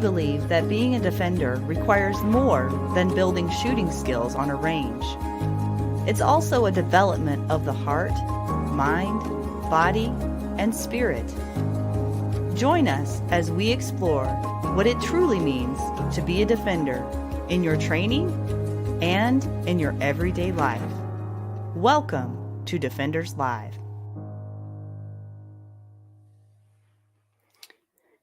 believe that being a defender requires more than building shooting skills on a range. It's also a development of the heart, mind, body, and spirit. Join us as we explore what it truly means to be a defender in your training and in your everyday life. Welcome to Defenders Live.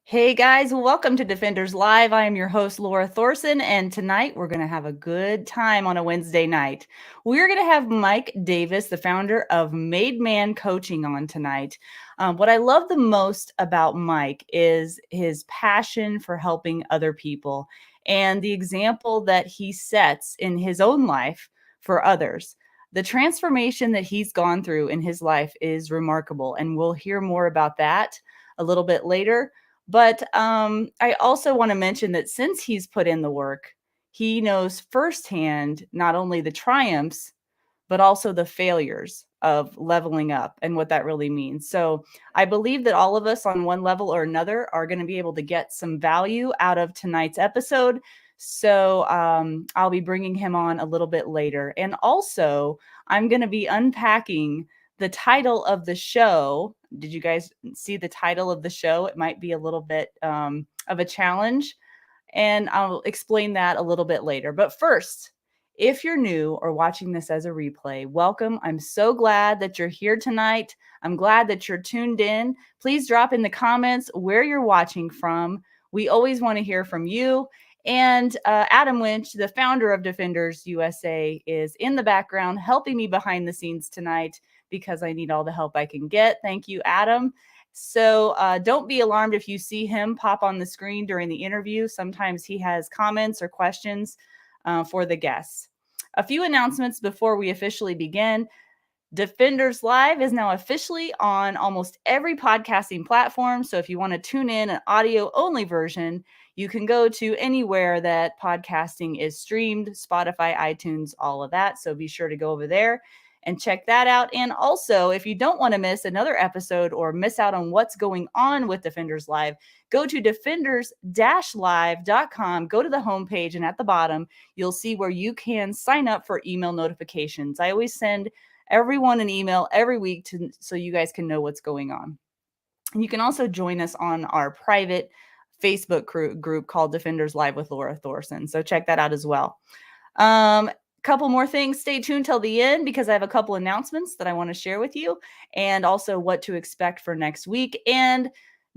Hey guys, welcome to Defenders Live. I am your host, Laura Thorson, and tonight we're going to have a good time on a Wednesday night. We're going to have Mike Davis, the founder of MadeMan Coaching, on tonight. What I love the most about Mike is his passion for helping other people and the example that he sets in his own life for others. The transformation that he's gone through in his life is remarkable, and we'll hear more about that a little bit later. But I also want to mention that since he's put in the work, he knows firsthand not only the triumphs, but also the failures of leveling up and what that really means. So I believe that all of us on one level or another are going to be able to get some value out of tonight's episode. So I'll be bringing him on a little bit later. And also, I'm going to be unpacking the title of the show. Did you guys see the title of the show? It might be a little bit of a challenge, and I'll explain that a little bit later. But first, if you're new or watching this as a replay, welcome. I'm so glad that you're here tonight. I'm glad that you're tuned in. Please drop in the comments where you're watching from. We always want to hear from you. And Adam Lynch, the founder of Defenders USA, is in the background helping me behind the scenes tonight, because I need all the help I can get. Thank you, Adam. So don't be alarmed if you see him pop on the screen during the interview. Sometimes he has comments or questions for the guests. A few announcements before we officially begin. Defenders Live is now officially on almost every podcasting platform. So if you want to tune in an audio-only version, you can go to anywhere that podcasting is streamed, Spotify, iTunes, all of that. So be sure to go over there and check that out. And also, if you don't want to miss another episode or miss out on what's going on with Defenders Live, go to defenders-live.com, go to the homepage, and at the bottom, you'll see where you can sign up for email notifications. I always send everyone an email every week so you guys can know what's going on. And you can also join us on our private Facebook group called Defenders Live with Laura Thorson. So check that out as well. Couple more things. Stay tuned till the end, because I have a couple announcements that I want to share with you, and also what to expect for next week. And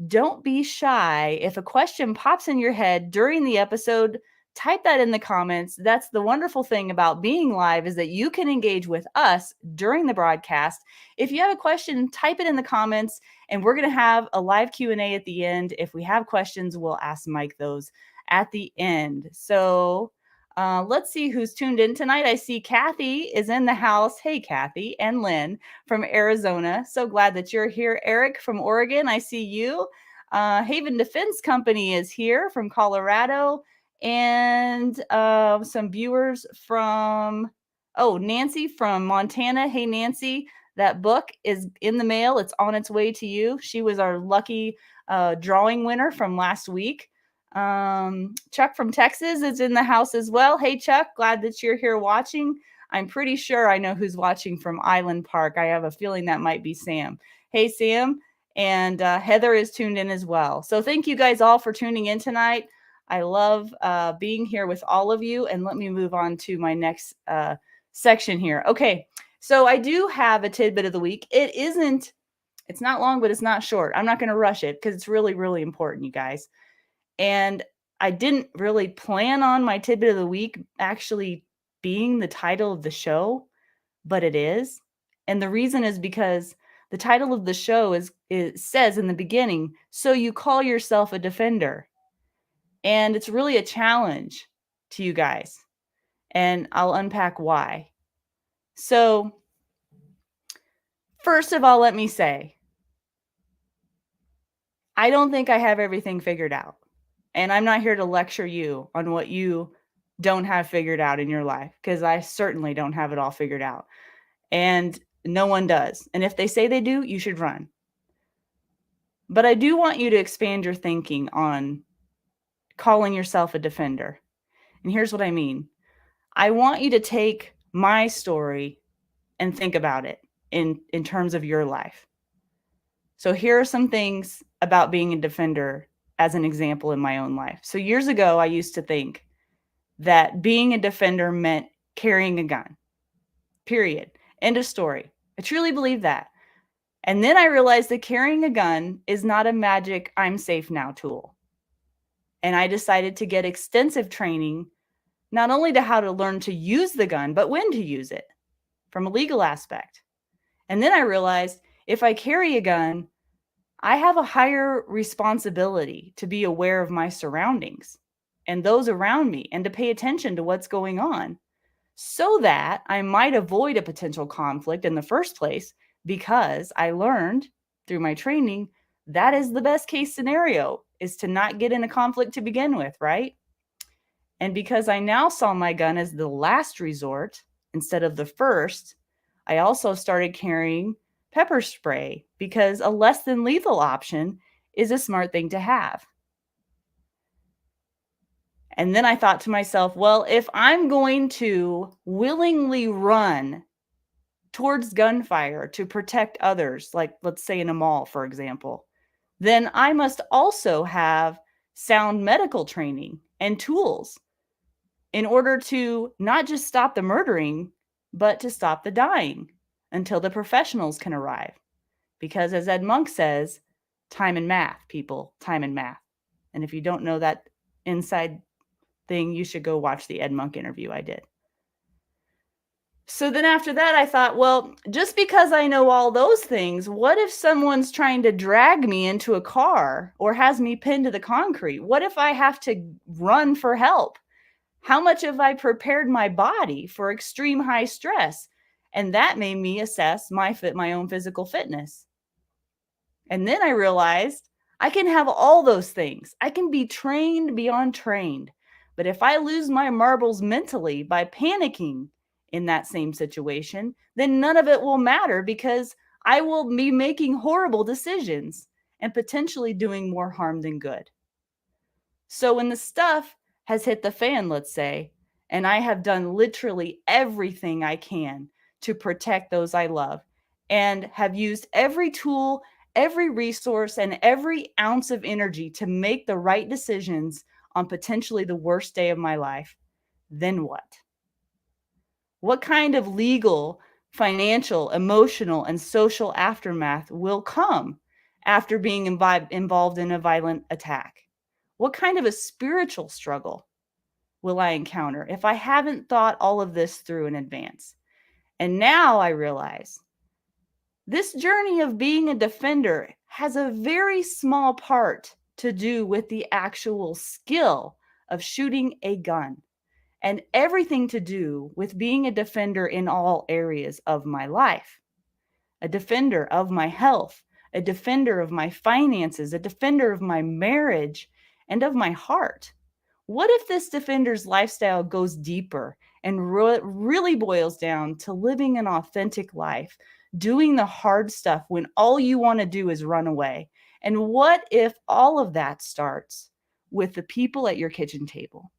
don't be shy. If a question pops in your head during the episode, type that in the comments. That's the wonderful thing about being live, is that you can engage with us during the broadcast. If you have a question, type it in the comments, and we're going to have a live Q&A at the end. If we have questions, we'll ask Mike those at the end. So let's see who's tuned in tonight. I see Kathy is in the house. Hey, Kathy, and Lynn from Arizona. So glad that you're here. Eric from Oregon, I see you. Haven Defense Company is here from Colorado. And some viewers from, Nancy from Montana. Hey, Nancy, that book is in the mail. It's on its way to you. She was our lucky drawing winner from last week. Chuck from Texas is in the house as well. Hey, Chuck, glad that you're here watching. I'm pretty sure I know who's watching from Island Park. I have a feeling that might be Sam. Hey, Sam. And Heather is tuned in as well. So thank you guys all for tuning in tonight. I love being here with all of you. And let me move on to my next section here. Okay, so I do have a tidbit of the week. It's not long, but it's not short. I'm not going to rush it because it's really, really important, you guys. And I didn't really plan on my tidbit of the week actually being the title of the show, but it is. And the reason is because the title of the show says in the beginning, so you call yourself a defender. And it's really a challenge to you guys. And I'll unpack why. So, first of all, let me say, I don't think I have everything figured out. And I'm not here to lecture you on what you don't have figured out in your life, because I certainly don't have it all figured out. And no one does. And if they say they do, you should run. But I do want you to expand your thinking on calling yourself a defender. And here's what I mean. I want you to take my story and think about it in terms of your life. So here are some things about being a defender as an example in my own life. So years ago, I used to think that being a defender meant carrying a gun, period. End of story. I truly believe that. And then I realized that carrying a gun is not a magic I'm safe now tool. And I decided to get extensive training, not only to how to learn to use the gun, but when to use it from a legal aspect. And then I realized if I carry a gun, I have a higher responsibility to be aware of my surroundings and those around me and to pay attention to what's going on so that I might avoid a potential conflict in the first place, because I learned through my training that is the best case scenario, is to not get in a conflict to begin with, right? And because I now saw my gun as the last resort instead of the first, I also started carrying pepper spray because a less than lethal option is a smart thing to have. And then I thought to myself, well, if I'm going to willingly run towards gunfire to protect others, like let's say in a mall, for example, then I must also have sound medical training and tools in order to not just stop the murdering, but to stop the dying until the professionals can arrive. Because as Ed Monk says, time and math, people, time and math. And if you don't know that inside thing, you should go watch the Ed Monk interview I did. So then after that, I thought, well, just because I know all those things, what if someone's trying to drag me into a car or has me pinned to the concrete? What if I have to run for help? How much have I prepared my body for extreme high stress? And that made me assess my own physical fitness. And then I realized I can have all those things. I can be trained beyond trained. But if I lose my marbles mentally by panicking in that same situation, then none of it will matter, because I will be making horrible decisions and potentially doing more harm than good. So when the stuff has hit the fan, let's say, and I have done literally everything I can to protect those I love and have used every tool, every resource, and every ounce of energy to make the right decisions on potentially the worst day of my life, then what? What kind of legal, financial, emotional, and social aftermath will come after being involved in a violent attack? What kind of a spiritual struggle will I encounter if I haven't thought all of this through in advance? And now I realize this journey of being a defender has a very small part to do with the actual skill of shooting a gun, and everything to do with being a defender in all areas of my life. A defender of my health, a defender of my finances, a defender of my marriage, and of my heart. What if this defender's lifestyle goes deeper and really boils down to living an authentic life, doing the hard stuff when all you want to do is run away? And what if all of that starts with the people at your kitchen table?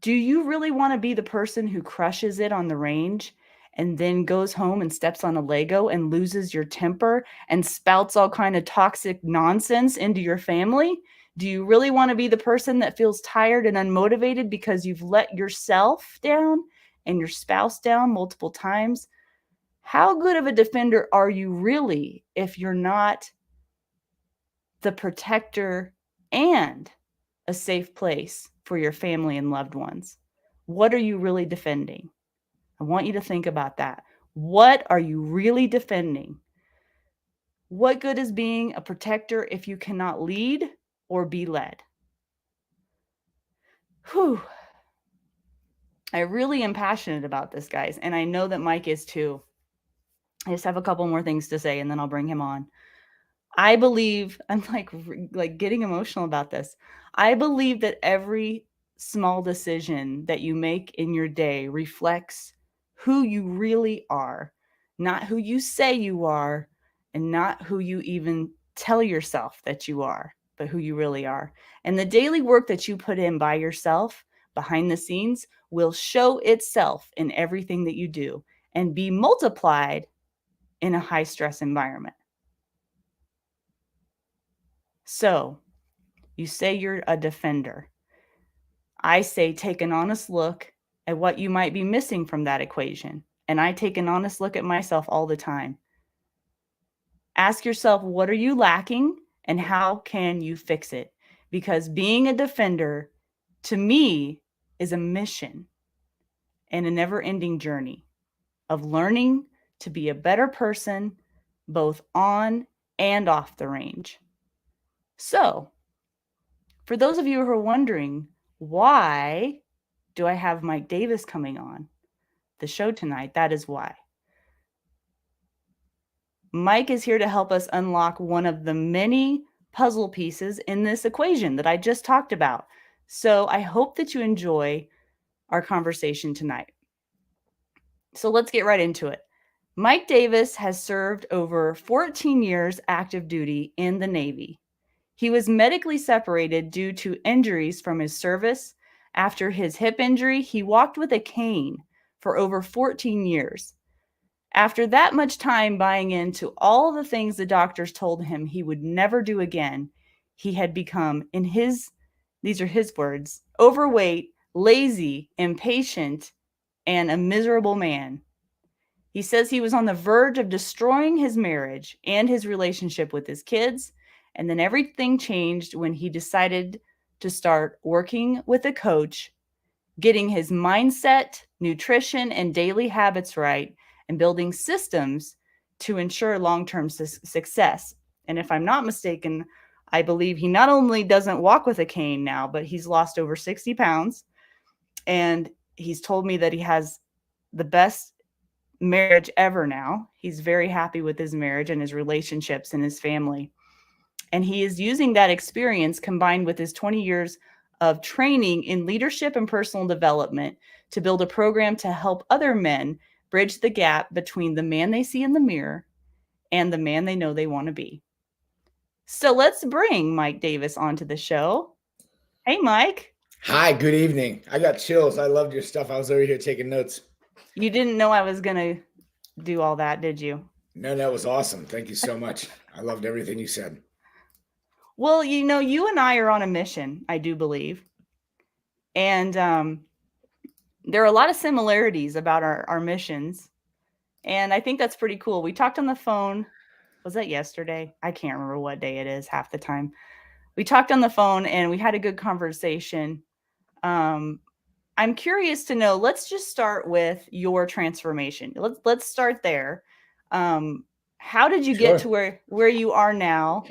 Do you really want to be the person who crushes it on the range and then goes home and steps on a Lego and loses your temper and spouts all kind of toxic nonsense into your family? Do you really want to be the person that feels tired and unmotivated because you've let yourself down and your spouse down multiple times? How good of a defender are you really if you're not the protector and a safe place for your family and loved ones? What are you really defending? I want you to think about that. What are you really defending? What good is being a protector if you cannot lead or be led? Whew. I really am passionate about this, guys, and I know that Mike is too. I just have a couple more things to say and then I'll bring him on. I believe, I'm like getting emotional about this. I believe that every small decision that you make in your day reflects who you really are, not who you say you are, and not who you even tell yourself that you are. but who you really are. And the daily work that you put in by yourself behind the scenes will show itself in everything that you do and be multiplied in a high stress environment. So you say you're a defender. I say take an honest look at what you might be missing from that equation. And I take an honest look at myself all the time. Ask yourself, what are you lacking and how can you fix it? Because being a defender, to me, is a mission and a never-ending journey of learning to be a better person, both on and off the range. So, for those of you who are wondering, why do I have Mike Davis coming on the show tonight? That is why. Mike is here to help us unlock one of the many puzzle pieces in this equation that I just talked about. So I hope that you enjoy our conversation tonight. So let's get right into it. Mike Davis has served over 14 years active duty in the Navy. He was medically separated due to injuries from his service. After his hip injury, he walked with a cane for over 14 years. After that much time buying into all the things the doctors told him he would never do again, he had become, these are his words, overweight, lazy, impatient, and a miserable man. He says he was on the verge of destroying his marriage and his relationship with his kids. And then everything changed when he decided to start working with a coach, getting his mindset, nutrition, and daily habits right, and building systems to ensure long-term success. And if I'm not mistaken, I believe he not only doesn't walk with a cane now, but he's lost over 60 pounds. And he's told me that he has the best marriage ever now. He's very happy with his marriage and his relationships and his family. And he is using that experience combined with his 20 years of training in leadership and personal development to build a program to help other men bridge the gap between the man they see in the mirror and the man they know they want to be. So let's bring Mike Davis onto the show. Hey, Mike. Hi, good evening. I got chills. I loved your stuff. I was over here taking notes. You didn't know I was going to do all that, did you? No, that was awesome. Thank you so much. I loved everything you said. Well, you know, you and I are on a mission, I do believe. And there are a lot of similarities about our missions. And I think that's pretty cool. We talked on the phone. Was that yesterday? I can't remember what day it is half the time. We talked on the phone and we had a good conversation. I'm curious to know, let's just start with your transformation. Let's start there. How did you get to where you are now?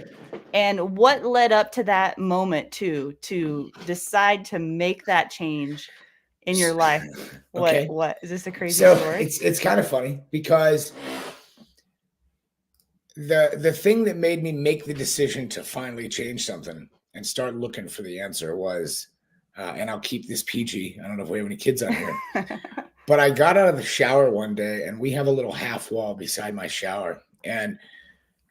And what led up to that moment to decide to make that change in your life? What is this a crazy story? It's kind of funny because the thing that made me make the decision to finally change something and start looking for the answer was, and I'll keep this PG. I don't know if we have any kids on here, but I got out of the shower one day and we have a little half wall beside my shower, and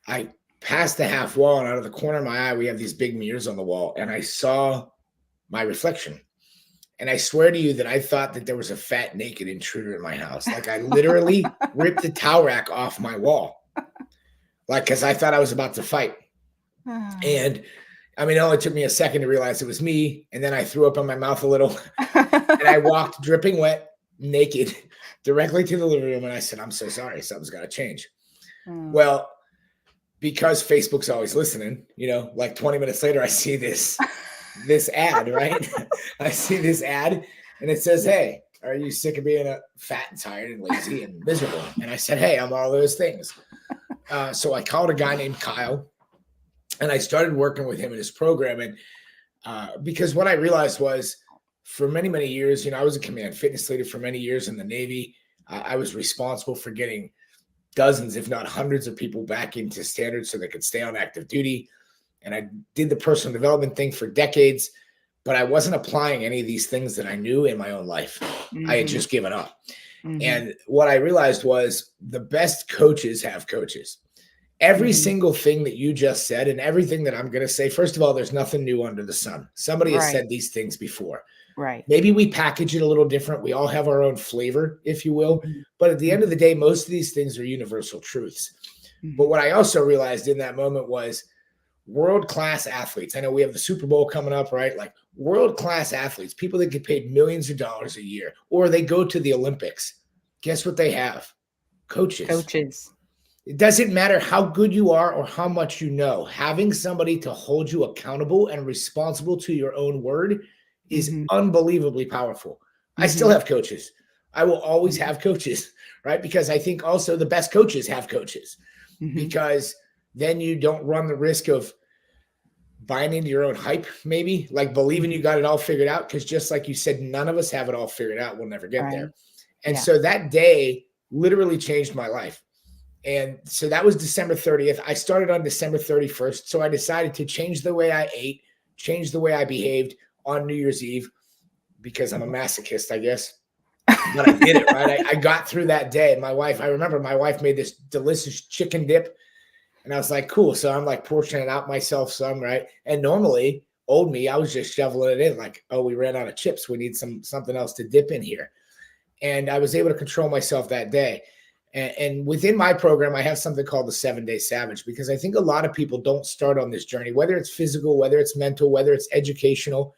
I passed the half wall, and out of the corner of my eye, we have these big mirrors on the wall, and I saw my reflection. And I swear to you that I thought that there was a fat, naked intruder in my house. Like, I literally ripped the towel rack off my wall. Like, because I thought I was about to fight. And I mean, it only took me a second to realize it was me. And then I threw up in my mouth a little. And I walked dripping wet, naked, directly to the living room. And I said, I'm so sorry. Something's got to change. Well, because Facebook's always listening, you know, like 20 minutes later, I see this ad, right? I see this ad and it says, hey, are you sick of being fat and tired and lazy and miserable? And I said, hey, I'm all those things. So I called a guy named Kyle and I started working with him in his program. And because what I realized was, for many, many years, you know, I was a command fitness leader for many years in the Navy. I was responsible for getting dozens, if not hundreds of people back into standards so they could stay on active duty. And I did the personal development thing for decades, but I wasn't applying any of these things that I knew in my own life. Mm-hmm. I had just given up. Mm-hmm. And what I realized was the best coaches have coaches. Every single thing that you just said and everything that I'm going to say, first of all, there's nothing new under the sun. Somebody has Right. said these things before. Right. Maybe we package it a little different. We all have our own flavor, if you will. Mhm. But at the end of Mhm. the day, most of these things are universal truths. But Mhm. what I also realized in that moment was world-class athletes. I know we have the Super Bowl coming up, right? Like world-class athletes, people that get paid millions of dollars a year, or they go to the Olympics. Guess what they have? Coaches. Coaches. It doesn't matter how good you are or how much you know. Having somebody to hold you accountable and responsible to your own word is Mhm. unbelievably powerful. I still Mhm. have coaches. I will always Mhm. have coaches, right? Because I think also the best coaches have coaches, Mhm. because then you don't run the risk of buying into your own hype, maybe like believing you Mhm. got it all figured out. Because just like you said, none of us have it all figured out. We'll never get Right. there. And Yeah. so that day literally changed my life. And so that was December 30th. I started on December 31st. So I decided to change the way I ate, change the way I behaved on New Year's Eve, because I'm a masochist, I guess. But I did it, right? I got through that day. I remember my wife made this delicious chicken dip. And I was like, cool. So I'm like portioning out myself some, right? And normally, old me, I was just shoveling it in like, oh, we ran out of chips. We need something else to dip in here. And I was able to control myself that day. And within my program, I have something called the 7-Day Savage, because I think a lot of people don't start on this journey, whether it's physical, whether it's mental, whether it's educational.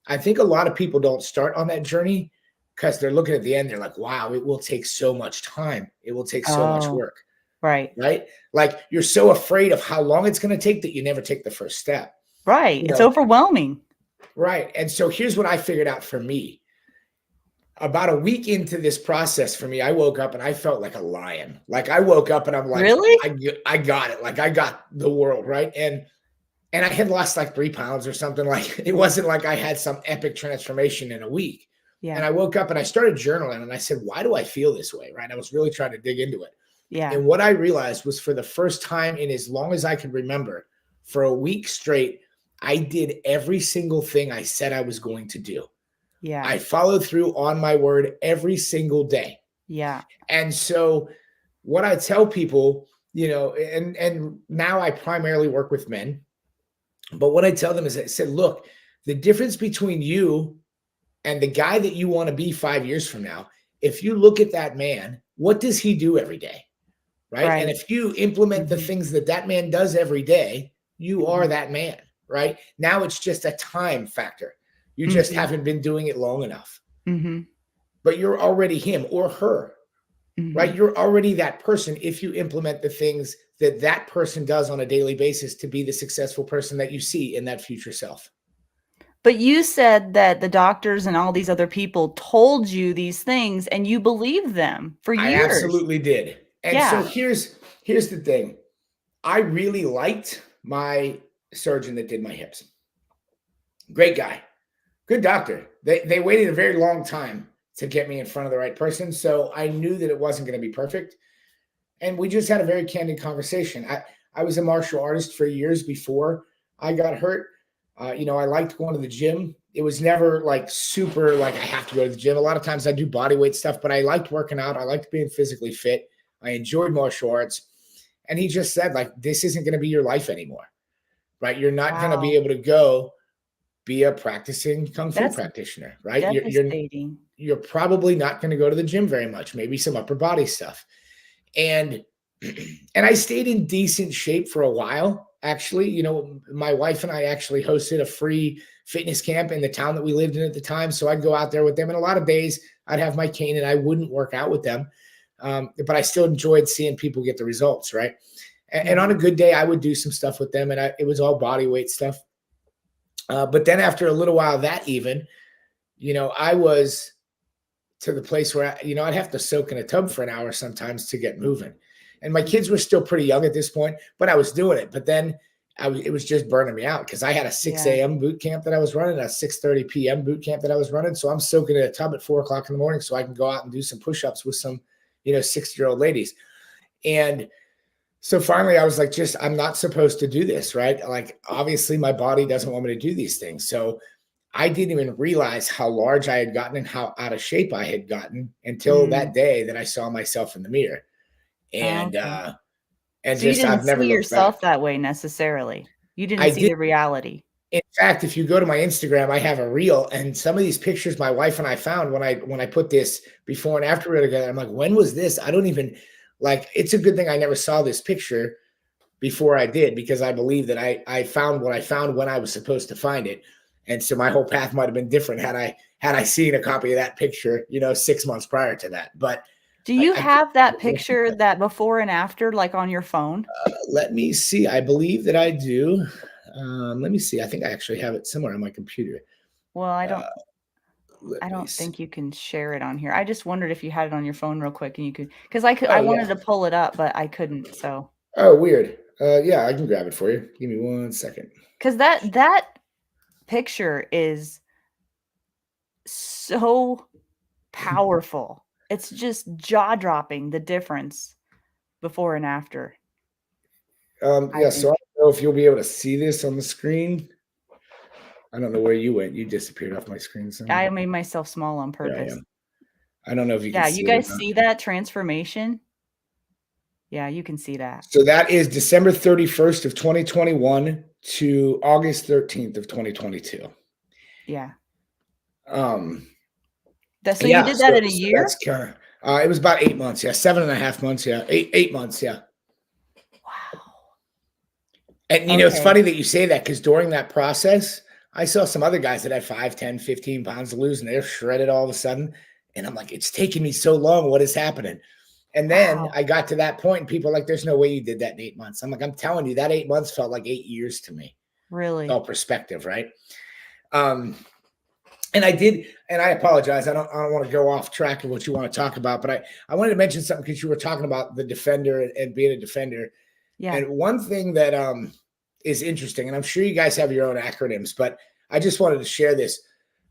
I think a lot of people don't start on that journey because they're looking at the end. They're like, wow, it will take so much time. It will take so much Oh, work, right. right? Like you're so afraid of how long it's going to take that you never take the first step, Right. you It's know? overwhelming. Right. And so here's what I figured out for me. About a week into this process for me, I woke up and I felt like a lion. Like I woke up and I'm like, Really? I got it. Like I got the world, right? And I had lost like 3 pounds or something. Like it wasn't like I had some epic transformation in a week. And Yeah. I woke up and I started journaling and I said, why do I feel this way? Right. I was really trying to dig into it. Yeah. And what I realized was, for the first time in as long as I could remember, for a week straight, I did every single thing I said I was going to do. Yeah. I followed through on my word every single day. Yeah. And so what I tell people, and now I primarily work with men, but what I tell them is, I said, look, the difference between you and the guy that you want to be 5 years from now, if you look at that man, what does he do every day? Right. And Right. if you implement the Mhm. things that that man does every day, you are Mhm. that man. Right now, it's just a time factor. You just Mhm. haven't been doing it long enough, Mhm. but you're already him or her. Right. Mhm. You're already that person if you implement the things that that person does on a daily basis to be the successful person that you see in that future self. But you said that the doctors and all these other people told you these things and you believed them for I years. absolutely did. And so Yeah. here's the thing. I really liked my surgeon that did my hips. Great guy. Good doctor. They waited a very long time to get me in front of the right person, so I knew that it wasn't going to be perfect. And we just had a very candid conversation. I was a martial artist for years before I got hurt. I liked going to the gym. It was never like super like I have to go to the gym. A lot of times I do body weight stuff, but I liked working out. I liked being physically fit. I enjoyed martial arts. And he just said, like, this isn't going to be your life anymore, right? You're not going to be Wow. able to go be a practicing kung fu That's practitioner, right? devastating. You're probably not going to go to the gym very much, maybe some upper body stuff. And and I stayed in decent shape for a while. Actually, my wife and I actually hosted a free fitness camp in the town that we lived in at the time. So I'd go out there with them, and a lot of days I'd have my cane and I wouldn't work out with them, but I still enjoyed seeing people get the results, right? And on a Mhm. good day, I would do some stuff with them, and it was all body weight stuff. But then after a little while, that even, I was to the place where I'd have to soak in a tub for an hour sometimes to get moving. And my kids were Mhm. still pretty young at this point, but I was doing it. But then it was just burning me out because I had a 6 Yeah. a.m. boot camp that I was running, a 6:30 p.m. boot camp that I was running. So I'm soaking in a tub at 4 o'clock in the morning so I can go out and do some push-ups with some, 6-year-old ladies. And so finally I was like, I'm not supposed to do this, right? Like, obviously my body doesn't want me to do these things. So I didn't even realize how large I had gotten and how out of shape I had gotten until Mm. that day that I saw myself in the mirror. Oh, And okay. And So you just, didn't I've never see looked back. yourself that way necessarily. You didn't I see did. the reality. In fact, if you go to my Instagram, I have a reel, and some of these pictures my wife and I found when I put this before and after reel together, I'm like, when was this? I don't even like. It's a good thing I never saw this picture before I did, because I believe that I found what I found when I was supposed to find it, and so my whole path might have been different had I seen a copy of that picture, 6 months prior to that. But Do you I have that picture, that before and after, like on your phone? let me see. I believe that I do. Let me see. I think I actually have it somewhere on my computer. Well, I Uh, don't let I me don't see. think you can share it on here. I just wondered if you had it on your phone real quick and you could, because I Oh wanted yeah. to pull it up, but I couldn't. So Oh, weird. Yeah, I can grab it for you. Give me 1 second. because that picture is so powerful. It's just jaw-dropping, the difference before and after, I Yeah, so I think. don't know if you'll be able to see this on the screen. I don't know where you went. You disappeared off my screen somehow. I made myself small on There I purpose. am. I don't know if you can Yeah, you see it or guys not. see that transformation? Yeah, you can see that. So that is December 31st of 2021 to August 13th of 2022. Yeah. Um, So you yeah, did that in a so that's year? kind of it was about 8 months, yeah, 7.5 months, yeah, eight months, yeah. Wow. And it's Okay. funny that you say that, because during that process, I saw some other guys that had 5, 10, 15 pounds to lose, and they're shredded all of a sudden. And I'm like, it's taking me so long. What is happening? And then Wow. I got to that point, and people are like, there's no way you did that in 8 months. I'm like, I'm telling you, that 8 months felt like 8 years to me. It's all Really? perspective, right? Um, and I did, and I apologize. I don't want to go off track of what you want to talk about, but I wanted to mention something, because you were talking about the defender and being a defender. Yeah. And one thing that is interesting, and I'm sure you guys have your own acronyms, but I just wanted to share this.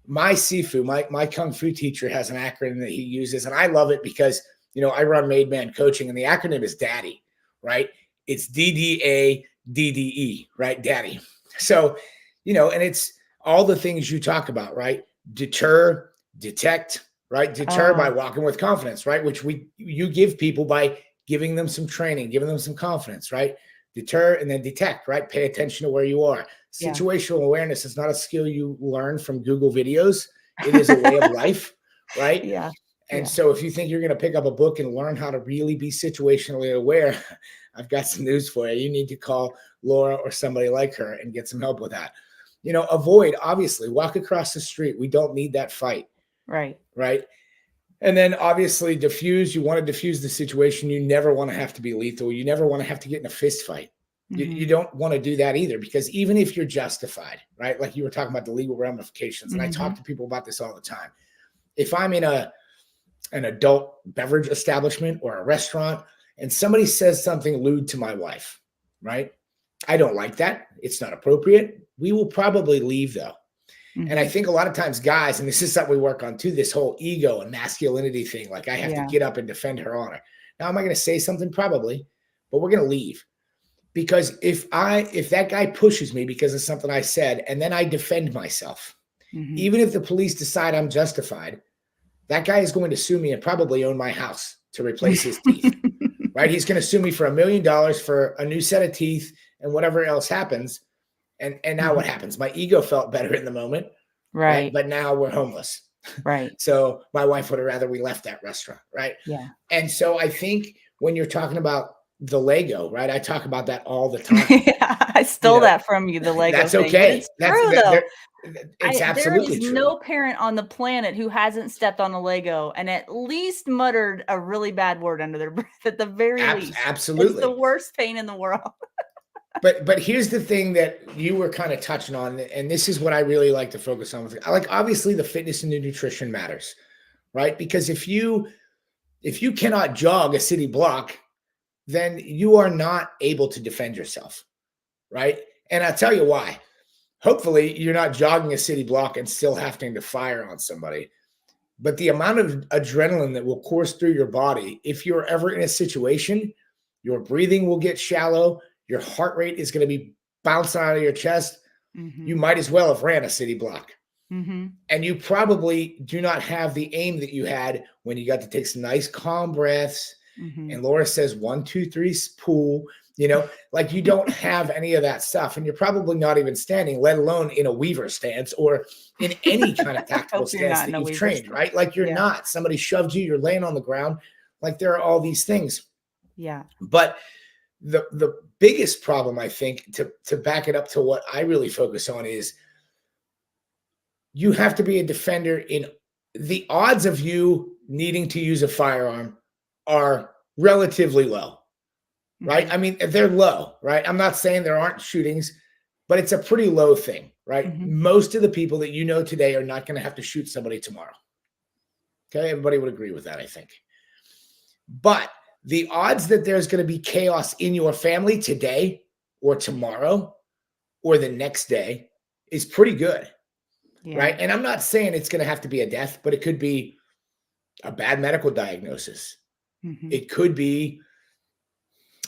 My Sifu, my Kung Fu teacher, has an acronym that he uses, and I love it because, I run MadeMan coaching, and the acronym is DADDY, right? It's DDADDE, right? Daddy. So, and it's all the things you talk about, right? Deter, detect, right? Deter by Oh, walking with confidence, right? Which you give people by giving them some training, giving them some confidence, right? Deter and then detect, right? Pay attention to where you are. yeah. Situational awareness is not a skill you learn from Google videos. It is a way of life, right? Yeah. And Yeah. so if you think you're going to pick up a book and learn how to really be situationally aware, I've got some news for you. You need to call Laura or somebody like her and get some help with that. Avoid, obviously, walk across the street. We don't need that fight, Right. right? And then obviously diffuse. You want to diffuse the situation. You never want to have to be lethal. You never want to have to get in a fist fight. You Mhm. don't want to do that either, because even if you're justified, right? Like you were talking about the legal ramifications, and I talk Mhm. to people about this all the time. If I'm in an adult beverage establishment or a restaurant, and somebody says something lewd to my wife, right? I don't like that. It's not appropriate. We will probably leave, though. And I Mhm. think a lot of times guys, and this is something we work on too, this whole ego and masculinity thing, like I have to Yeah. get up and defend her honor. Now, am I going to say something? Probably, but we're going to leave. Because if that guy pushes me because of something I said, and then I defend myself, Mhm. even if the police decide I'm justified, that guy is going to sue me and probably own my house to replace his teeth, right? He's going to sue me for $1 million for a new set of teeth and whatever else happens. And now what Mhm. happens? My ego felt better in the moment, right? Right. But now we're homeless. Right. So my wife would have rather we left that restaurant, right? Yeah. And so I think when you're talking about the Lego, right? I talk about that all the time. Yeah, I You stole know, that from you, the Lego that's thing, but okay. it's That's true that though. there. It's There absolutely is true. no parent on the planet who hasn't stepped on a Lego and at least muttered a really bad word under their breath at the very least. It's the Absolutely. worst pain in the world. But here's the thing that you were kind of touching on, and this is what I really like to focus on with. Like obviously the fitness and the nutrition matters, right? Because if you cannot jog a city block, then you are not able to defend yourself, right? And I'll tell you why. Hopefully, you're not jogging a city block and still having to fire on somebody. But the amount of adrenaline that will course through your body, if you're ever in a situation, your breathing will get shallow, your heart rate is going to be bouncing out of your chest. You Mhm. might as well have ran a city block. Mhm. And you probably do not have the aim that you had when you got to take some nice calm breaths. Mhm. And Laura says 1, 2, 3 pool. You know, like you don't have any of that stuff, and you're probably not even standing, let alone in a weaver stance or in any kind of tactical Hope you're stance not that in a you've weaver trained, stance. right? Like you're Yeah. not. Somebody shoved you, you're laying on the ground. Like there are all these things. Yeah. But the biggest problem, I think, to back it up to what I really focus on is you have to be a defender. In the odds of you needing to use a firearm are relatively low, right? Mhm. I mean, they're low, right? I'm not saying there aren't shootings, but it's a pretty low thing, right? Mhm. Most of the people that you know today are not going to have to shoot somebody tomorrow. Okay, everybody would agree with that, I think. But the odds that there's going to be chaos in your family today or tomorrow or the next day is pretty good, Yeah. right? And I'm not saying it's going to have to be a death, but it could be a bad medical diagnosis. Mhm. It could be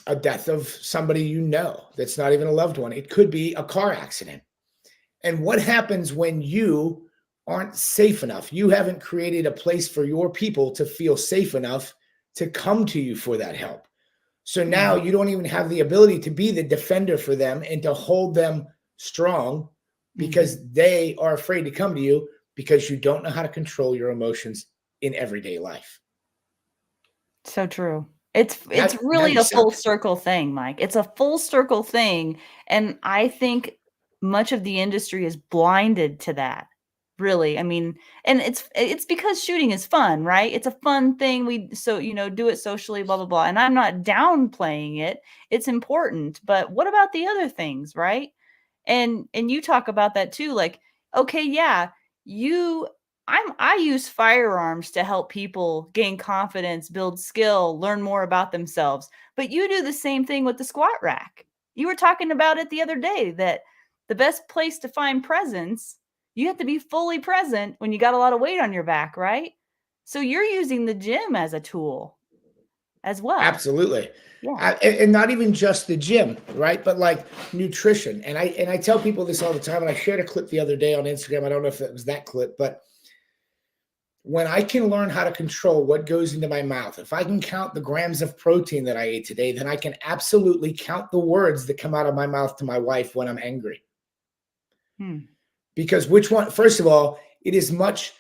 a death of somebody you know that's not even a loved one. It could be a car accident. And what happens when you aren't safe enough? You haven't created a place for your people to feel safe enough to come to you for that help. So now Mhm. you don't even have the ability to be the defender for them and to hold them strong because Mhm. they are afraid to come to you because you don't know how to control your emotions in everyday life. So true. It's Now really you a full suck. circle thing, Mike. It's a full circle thing, and I think much of the industry is blinded to that. Really. I mean, and it's because shooting is fun, right? It's a fun thing. We so, do it socially, blah blah blah. And I'm not downplaying it. It's important. But what about the other things, right? And you talk about that too, like, okay, yeah, you I use firearms to help people gain confidence, build skill, learn more about themselves. But you do the same thing with the squat rack. You were talking about it the other day that the best place to find presence, you have to be fully present when you got a lot of weight on your back, right? So you're using the gym as a tool as well. Absolutely. Yeah. And not even just the gym, right? But like nutrition. And I tell people this all the time. And I shared a clip the other day on Instagram. I don't know if it was that clip, but when I can learn how to control what goes into my mouth, if I can count the grams of protein that I ate today, then I can absolutely count the words that come out of my mouth to my wife when I'm angry. Hmm. Because which one, first of all, it is much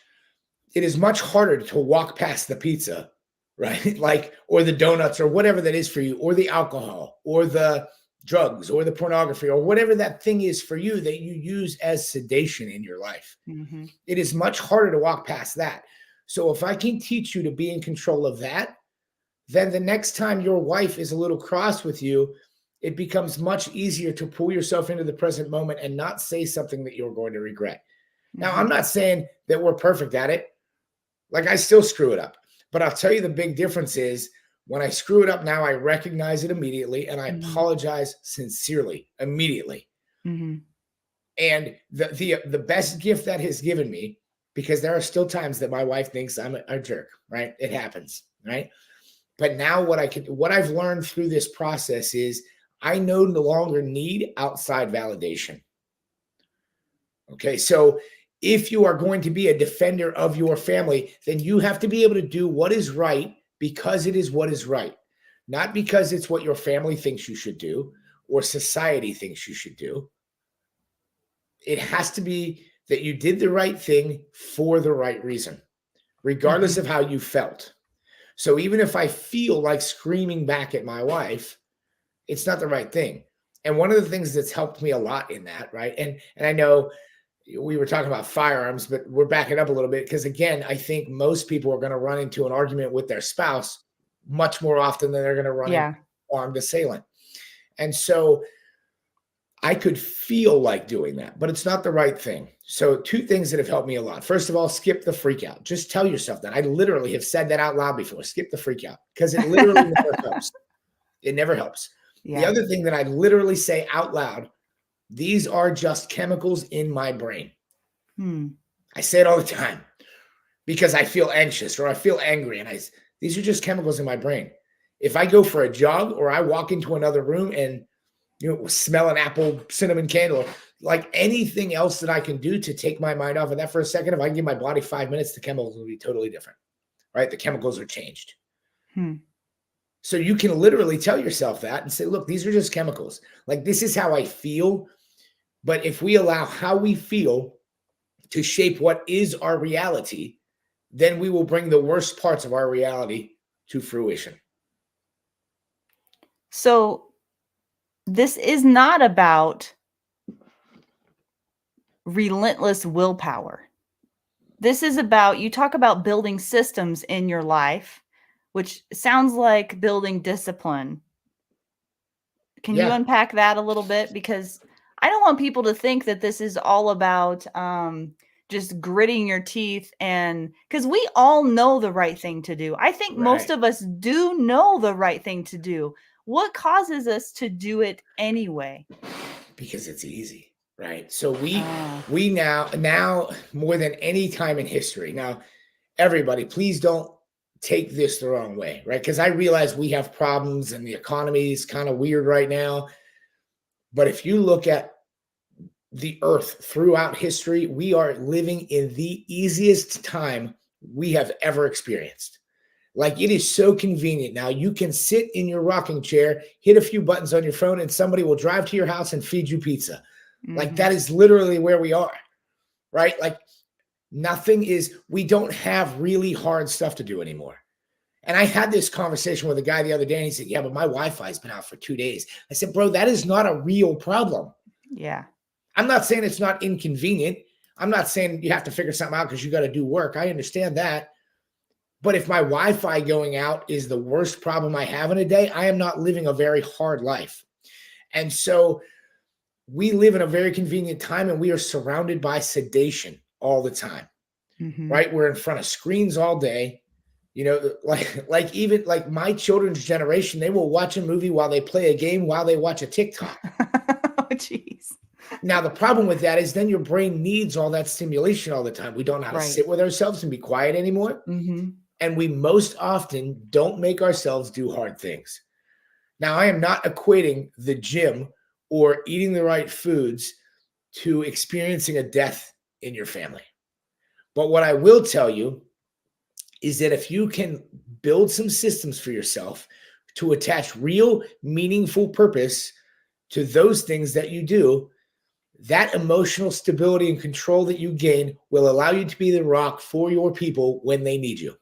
harder to walk past the pizza, right? Like, or the donuts or whatever that is for you, or the alcohol, or the drugs, or the pornography, or whatever that thing is for you that you use as sedation in your life. Mm-hmm. It is much harder to walk past that. So if I can teach you to be in control of that, then the next time your wife is a little cross with you, it becomes much easier to pull yourself into the present moment and not say something that you're going to regret. Now, Mm-hmm. I'm not saying that we're perfect at it. Like I still screw it up. But I'll tell you the big difference is when I screw it up now, I recognize it immediately and I Mm-hmm. apologize sincerely immediately. Mm-hmm. And the best gift that has given me, because there are still times that my wife thinks I'm a jerk, right? It happens, right? But now what I've learned through this process is I no longer need outside validation. Okay, so if you are going to be a defender of your family, then you have to be able to do what is right because it is what is right, not because it's what your family thinks you should do or society thinks you should do. It has to be that you did the right thing for the right reason, regardless Mm-hmm. of how you felt. So even if I feel like screaming back at my wife, it's not the right thing. And one of the things that's helped me a lot in that, right? And I know we were talking about firearms, but we're backing up a little bit because again, I think most people are going to run into an argument with their spouse much more often than they're going to run into Yeah. armed assailant. And so I could feel like doing that, but it's not the right thing. So two things that have helped me a lot. First of all, skip the freak out. Just tell yourself that. I literally have said that out loud before. Skip the freak out because it literally never helps. It never helps. The Yeah. other thing that I literally say out loud, these are just chemicals in my brain. Hmm. I say it all the time because I feel anxious or I feel angry. And these are just chemicals in my brain. If I go for a jog or I walk into another room and smell an apple cinnamon candle, like anything else that I can do to take my mind off of that for a second, if I can give my body 5 minutes, the chemicals will be totally different, right? The chemicals are changed. Hmm. So you can literally tell yourself that and say, look, these are just chemicals. Like, this is how I feel. But if we allow how we feel to shape what is our reality, then we will bring the worst parts of our reality to fruition. So this is not about relentless willpower. This is about, you talk about building systems in your life, which sounds like building discipline. Can you unpack that a little bit? Because I don't want people to think that this is all about just gritting your teeth, and because we all know the right thing to do. I think most of us do know the right thing to do. What causes us to do it anyway? Because it's easy, right? So we now more than any time in history. Now, everybody, please don't take this the wrong way, right? Because I realize we have problems and the economy is kind of weird right now. But if you look at the earth throughout history, we are living in the easiest time we have ever experienced. Like, it is so convenient now. You can sit in your rocking chair, hit a few buttons on your phone, and somebody will drive to your house and feed you pizza. Like, that is literally where we are, right? Like, we don't have really hard stuff to do anymore. And I had this conversation with a guy the other day, and he said, yeah, but my Wi-Fi's been out for 2 days. I said, bro, that is not a real problem. Yeah. I'm not saying it's not inconvenient. I'm not saying you have to figure something out because you got to do work. I understand that. But if my Wi-Fi going out is the worst problem I have in a day, I am not living a very hard life. And so we live in a very convenient time, and we are surrounded by sedation all the time, right? We're in front of screens all day. You know, like even like my children's generation, they will watch a movie while they play a game, while they watch a TikTok. Oh, jeez. Now, the problem with that is then your brain needs all that stimulation all the time. We don't know how to sit with ourselves and be quiet anymore. And we most often don't make ourselves do hard things. Now, I am not equating the gym or eating the right foods to experiencing a death in your family. But what I will tell you is that if you can build some systems for yourself to attach real, meaningful purpose to those things that you do, that emotional stability and control that you gain will allow you to be the rock for your people when they need you.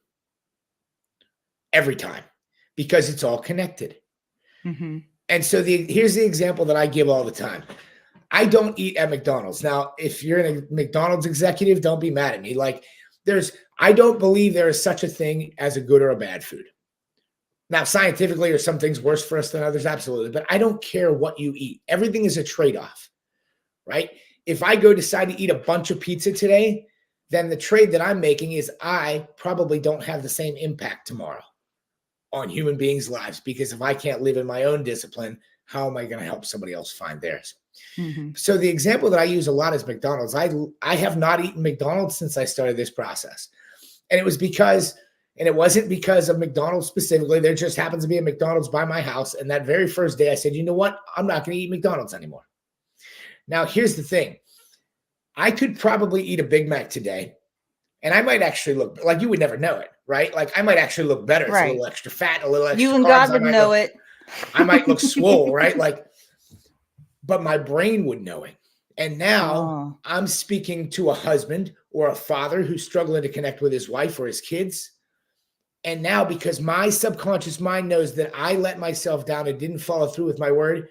Every time, because it's all connected. And so here's the example that I give all the time. I don't eat at McDonald's. Now, if you're a McDonald's executive, don't be mad at me. Like, I don't believe there is such a thing as a good or a bad food. Now, scientifically, are some things worse for us than others? Absolutely. But I don't care what you eat. Everything is a trade-off, right? If I decide to eat a bunch of pizza today, then the trade that I'm making is I probably don't have the same impact tomorrow on human beings' lives, because if I can't live in my own discipline, how am I going to help somebody else find theirs? So the example that I use a lot is McDonald's. I have not eaten McDonald's since I started this process. And it wasn't because of McDonald's specifically. There just happens to be a McDonald's by my house. And that very first day I said, you know what? I'm not going to eat McDonald's anymore. Now, here's the thing. I could probably eat a Big Mac today, and I might actually look like, you would never know it, right? Like, I might actually look better. It's a little extra fat, a little extra you and carbs. God would know it. I might look swole, right? Like, but my brain would know it. And now I'm speaking to a husband or a father who's struggling to connect with his wife or his kids. And now, because my subconscious mind knows that I let myself down and didn't follow through with my word,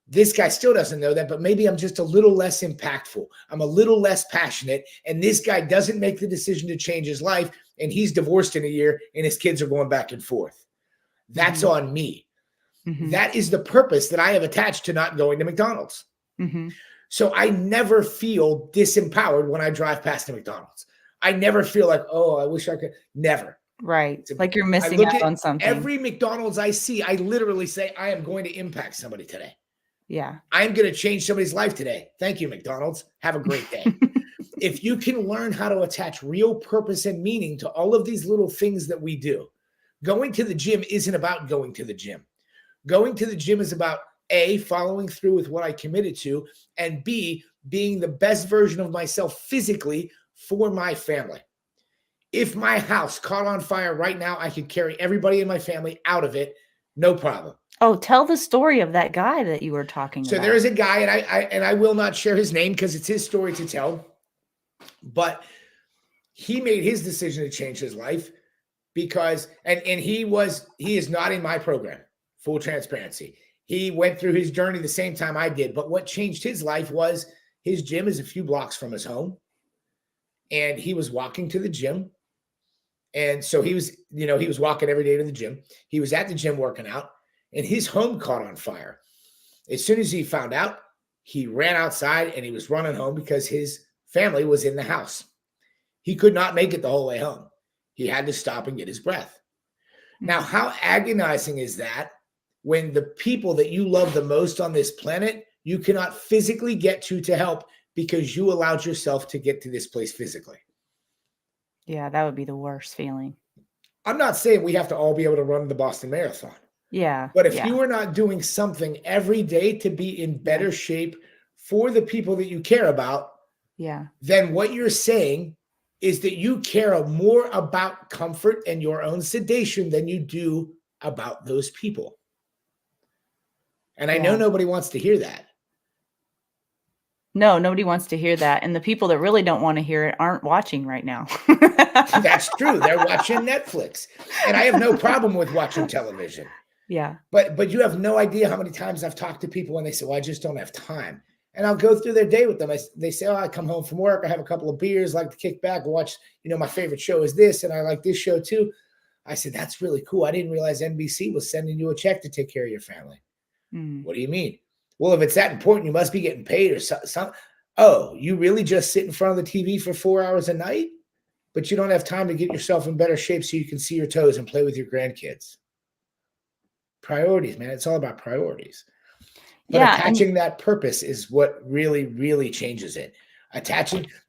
this guy still doesn't know that, but maybe I'm just a little less impactful. I'm a little less passionate. And this guy doesn't make the decision to change his life. And he's divorced in a year and his kids are going back and forth. That's on me. That is the purpose that I have attached to not going to McDonald's. So I never feel disempowered when I drive past a McDonald's. I never feel like, oh, I wish I could. Never. Right. Like you're missing out on something. Every McDonald's I see, I literally say, I am going to impact somebody today. Yeah. I'm going to change somebody's life today. Thank you, McDonald's. Have a great day. If you can learn how to attach real purpose and meaning to all of these little things that we do, going to the gym isn't about going to the gym. Going to the gym is about A, following through with what I committed to, and B, being the best version of myself physically for my family. If my house caught on fire right now, I could carry everybody in my family out of it. No problem. Oh, tell the story of that guy that you were talking So about. there is a guy, and I will not share his name because it's his story to tell, but he made his decision to change his life because, and he is not in my program, full transparency. He went through his journey the same time I did, but what changed his life was his gym is a few blocks from his home, and he was walking to the gym. And so he was walking every day to the gym. He was at the gym working out, and his home caught on fire. As soon as he found out, he ran outside and he was running home because his family was in the house. He could not make it the whole way home. He had to stop and get his breath. Now, how agonizing is that when the people that you love the most on this planet, you cannot physically get to help because you allowed yourself to get to this place physically? Yeah, that would be the worst feeling. I'm not saying we have to all be able to run the Boston Marathon. Yeah. But if you are not doing something every day to be in better shape for the people that you care about, then what you're saying is that you care more about comfort and your own sedation than you do about those people. And I know nobody wants to hear that. No, nobody wants to hear that. And the people that really don't want to hear it aren't watching right now. That's true. They're watching Netflix. And I have no problem with watching television. Yeah. But you have no idea how many times I've talked to people and they say, well, I just don't have time. And I'll go through their day with them. They say, oh, I come home from work. I have a couple of beers, like to kick back and watch, my favorite show is this. And I like this show too. I said, that's really cool. I didn't realize NBC was sending you a check to take care of your family. What do you mean? Well, if it's that important, you must be getting paid or something. Oh, you really just sit in front of the TV for 4 hours a night, but you don't have time to get yourself in better shape so you can see your toes and play with your grandkids. Priorities, man. It's all about priorities. But attaching that purpose is what really, really changes it.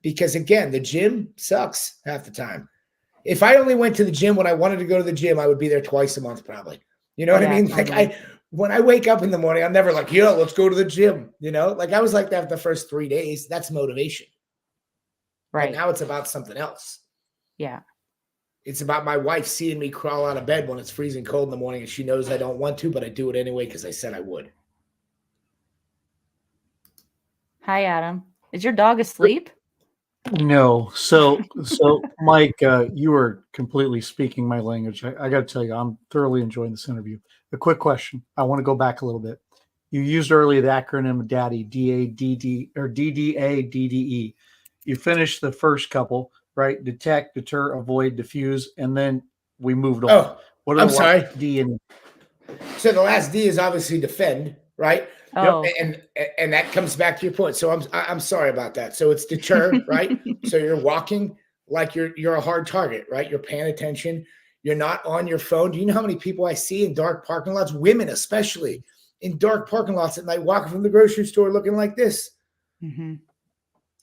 Because again, the gym sucks half the time. If I only went to the gym when I wanted to go to the gym, I would be there twice a month probably. You know what I mean? Totally. Like when I wake up in the morning, I'm never like, let's go to the gym. Like I was like that the first 3 days. That's motivation. Right. But now it's about something else. Yeah. It's about my wife seeing me crawl out of bed when it's freezing cold in the morning, and she knows I don't want to, but I do it anyway because I said I would. Hi, Adam. Is your dog asleep? No. So Mike, you were completely speaking my language. I got to tell you, I'm thoroughly enjoying this interview. A quick question. I want to go back a little bit. You used earlier the acronym DADDY, D-A-D-D, or D-D-A-D-D-E. You finished the first couple, right? Detect, deter, avoid, diffuse, and then we moved on. Oh, what are I'm the sorry. D and So the last D is obviously defend, right? Oh, and that comes back to your point. So I'm sorry about that. So it's deter, right? So you're walking like you're a hard target, right? You're paying attention. You're not on your phone. Do you know how many people I see in dark parking lots, women especially, in dark parking lots at night, walking from the grocery store looking like this? Mm-hmm.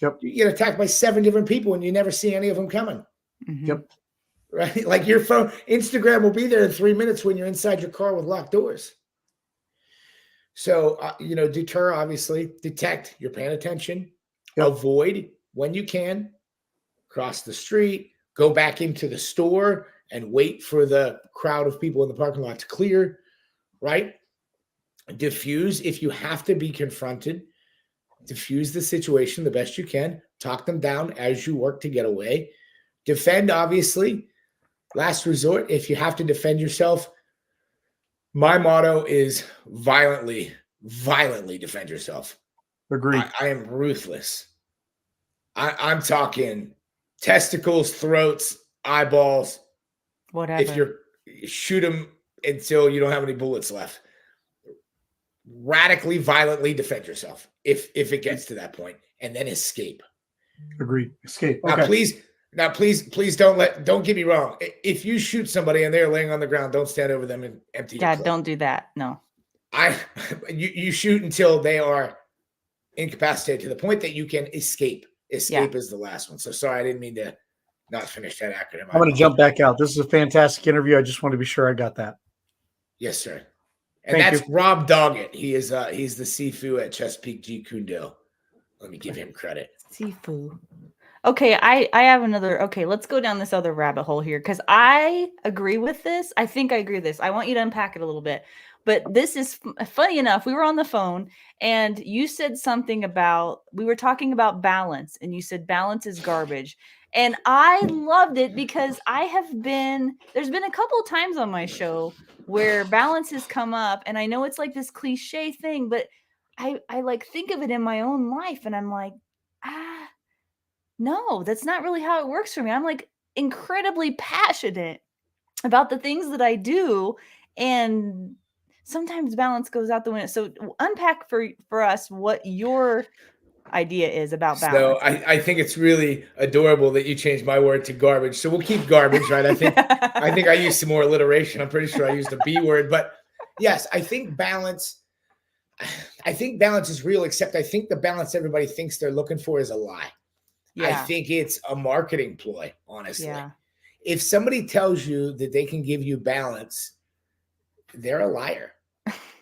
Yep. You get attacked by 7 different people and you never see any of them coming. Mm-hmm. Yep. Right? Like your phone, Instagram will be there in 3 minutes when you're inside your car with locked doors. So, deter, obviously, detect, you're paying attention, avoid when you can, cross the street, go back into the store and wait for the crowd of people in the parking lot to clear, right? Diffuse if you have to be confronted. Diffuse the situation the best you can. Talk them down as you work to get away. Defend, obviously. Last resort, if you have to defend yourself, my motto is violently defend yourself. Agreed. I am ruthless. I'm talking testicles, throats, eyeballs. Whatever. If you're shoot them until you don't have any bullets left. Radically, violently defend yourself if it gets to that point, and then escape. Agreed. Escape. Okay. Now, please don't get me wrong. If you shoot somebody and they're laying on the ground, don't stand over them and empty your clip. Don't do that. No. You shoot until they are incapacitated to the point that you can escape. Escape is the last one. So sorry, I didn't mean to not finish that acronym. I'm going to jump back out. This is a fantastic interview. I just want to be sure I got that. Yes, sir. And that's Rob Doggett. He's the Sifu at Chesapeake Jeet Kune Do. Let me give him credit. Sifu. Okay, I have another. Okay, let's go down this other rabbit hole here because I agree with this. I think I agree with this. I want you to unpack it a little bit. But this is funny enough. We were on the phone and you said something about, we were talking about balance, and you said balance is garbage. And I loved it because there's been a couple of times on my show where balance has come up. And I know it's like this cliche thing, but I like think of it in my own life and I'm like, ah, no, that's not really how it works for me. I'm like incredibly passionate about the things that I do, and sometimes balance goes out the window. So unpack for us what your idea is about So balance. I think it's really adorable that you changed my word to garbage. So we'll keep garbage, right? I think I used some more alliteration. I'm pretty sure I used a B word, but yes, I think balance. I think balance is real, except I think the balance everybody thinks they're looking for is a lie. I Yeah. think it's a marketing ploy, honestly. Yeah. If somebody tells you that they can give you balance, they're a liar.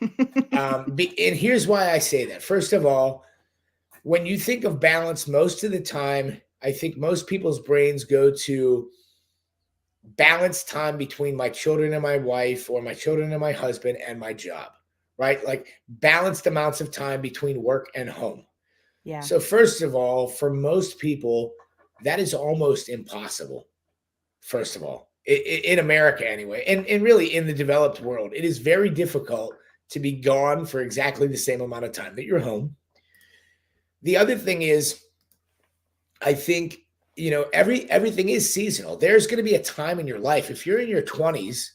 And here's why I say that. First of all, when you think of balance, most of the time, I think most people's brains go to balance time between my children and my wife, or my children and my husband and my job, right? Like balanced amounts of time between work and home. Yeah. So first of all, for most people, that is almost impossible. First of all, in America anyway, and really in the developed world, it is very difficult to be gone for exactly the same amount of time that you're home. The other thing is, I think, everything is seasonal. There's going to be a time in your life. If you're in your 20s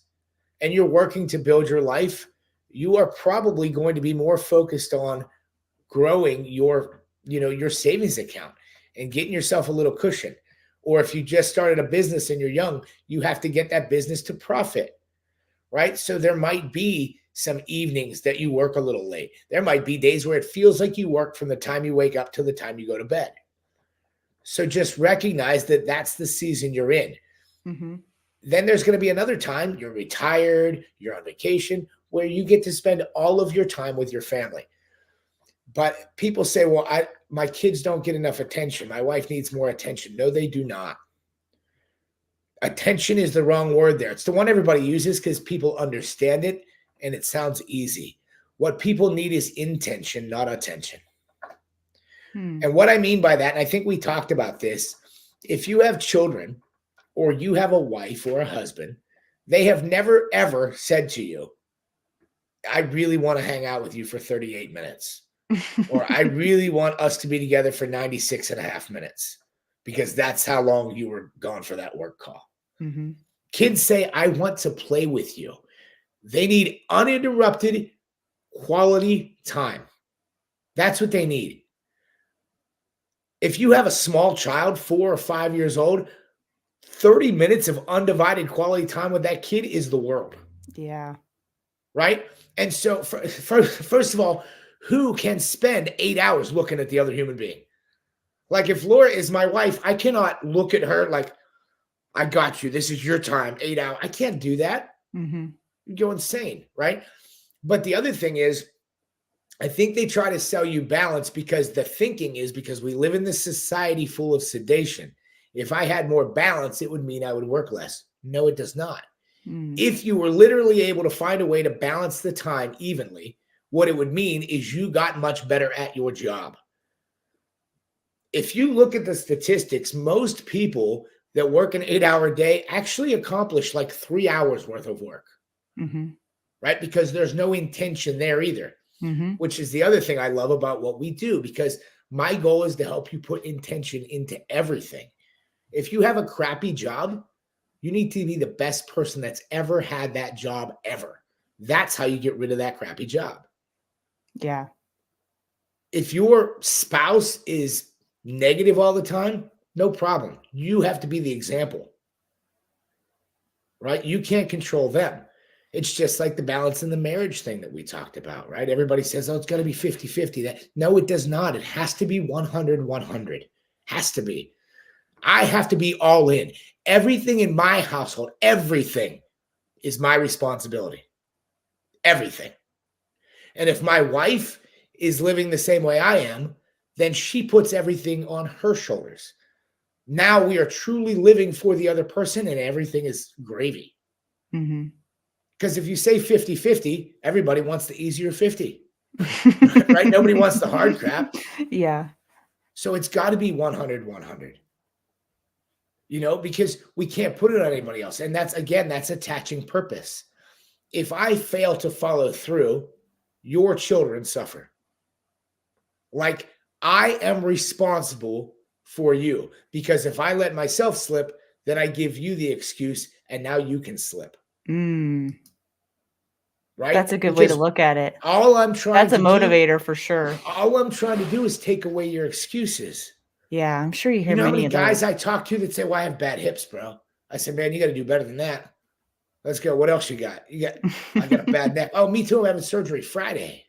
and you're working to build your life, you are probably going to be more focused on growing your savings account and getting yourself a little cushion. Or if you just started a business and you're young, you have to get that business to profit, right? So there might be some evenings that you work a little late. There might be days where it feels like you work from the time you wake up till the time you go to bed. So just recognize that that's the season you're in. Mm-hmm. Then there's going to be another time you're retired, you're on vacation, where you get to spend all of your time with your family. But people say, well, my kids don't get enough attention. My wife needs more attention. No, they do not. Attention is the wrong word there. It's the one everybody uses because people understand it and it sounds easy. What people need is intention, not attention. And what I mean by that, and I think we talked about this, if you have children or you have a wife or a husband, they have never, ever said to you, I really want to hang out with you for 38 minutes. Or I really want us to be together for 96 and a half minutes, because that's how long you were gone for that work call. Mm-hmm. Kids say, I want to play with you. They need uninterrupted quality time. That's what they need. If you have a small child, 4 or 5 years old, 30 minutes of undivided quality time with that kid is the world. Yeah. Right? And so first of all, who can spend 8 hours looking at the other human being? Like if Laura is my wife, I cannot look at her like, I got you. This is your time, 8 hours. I can't do that. Mm-hmm. You go insane, right? But the other thing is, I think they try to sell you balance because the thinking is, because we live in this society full of sedation. If I had more balance, it would mean I would work less. No, it does not. If you were literally able to find a way to balance the time evenly, what it would mean is you got much better at your job. If you look at the statistics, most people that work an 8-hour day actually accomplish like 3 hours worth of work, right? Because there's no intention there either, which is the other thing I love about what we do, because my goal is to help you put intention into everything. If you have a crappy job, you need to be the best person that's ever had that job ever. That's how you get rid of that crappy job. Yeah. If your spouse is negative all the time, no problem. You have to be the example, right? You can't control them. It's just like the balance in the marriage thing that we talked about, right? Everybody says, oh, it's got to be 50-50. No, it does not. It has to be 100-100. Has to be. I have to be all in. Everything in my household, everything is my responsibility. Everything. And if my wife is living the same way I am, then she puts everything on her shoulders. Now we are truly living for the other person and everything is gravy. Mm-hmm. Because if you say 50-50, everybody wants the easier 50, right? Nobody wants the hard crap. Yeah. So it's got to be 100-100, because we can't put it on anybody else. And that's attaching purpose. If I fail to follow through, your children suffer. Like, I am responsible for you, because if I let myself slip, then I give you the excuse and now you can slip. Mm. Right? That's a good way to look at it. All I'm trying That's a to motivator for sure. All I'm trying to do is take away your excuses. Yeah, I'm sure you hear You know how many many of guys those. I talk to that say, well, I have bad hips, bro. I said, man, you got to do better than that. Let's go. What else you got? I got a bad neck. Oh, me too. I'm having surgery Friday.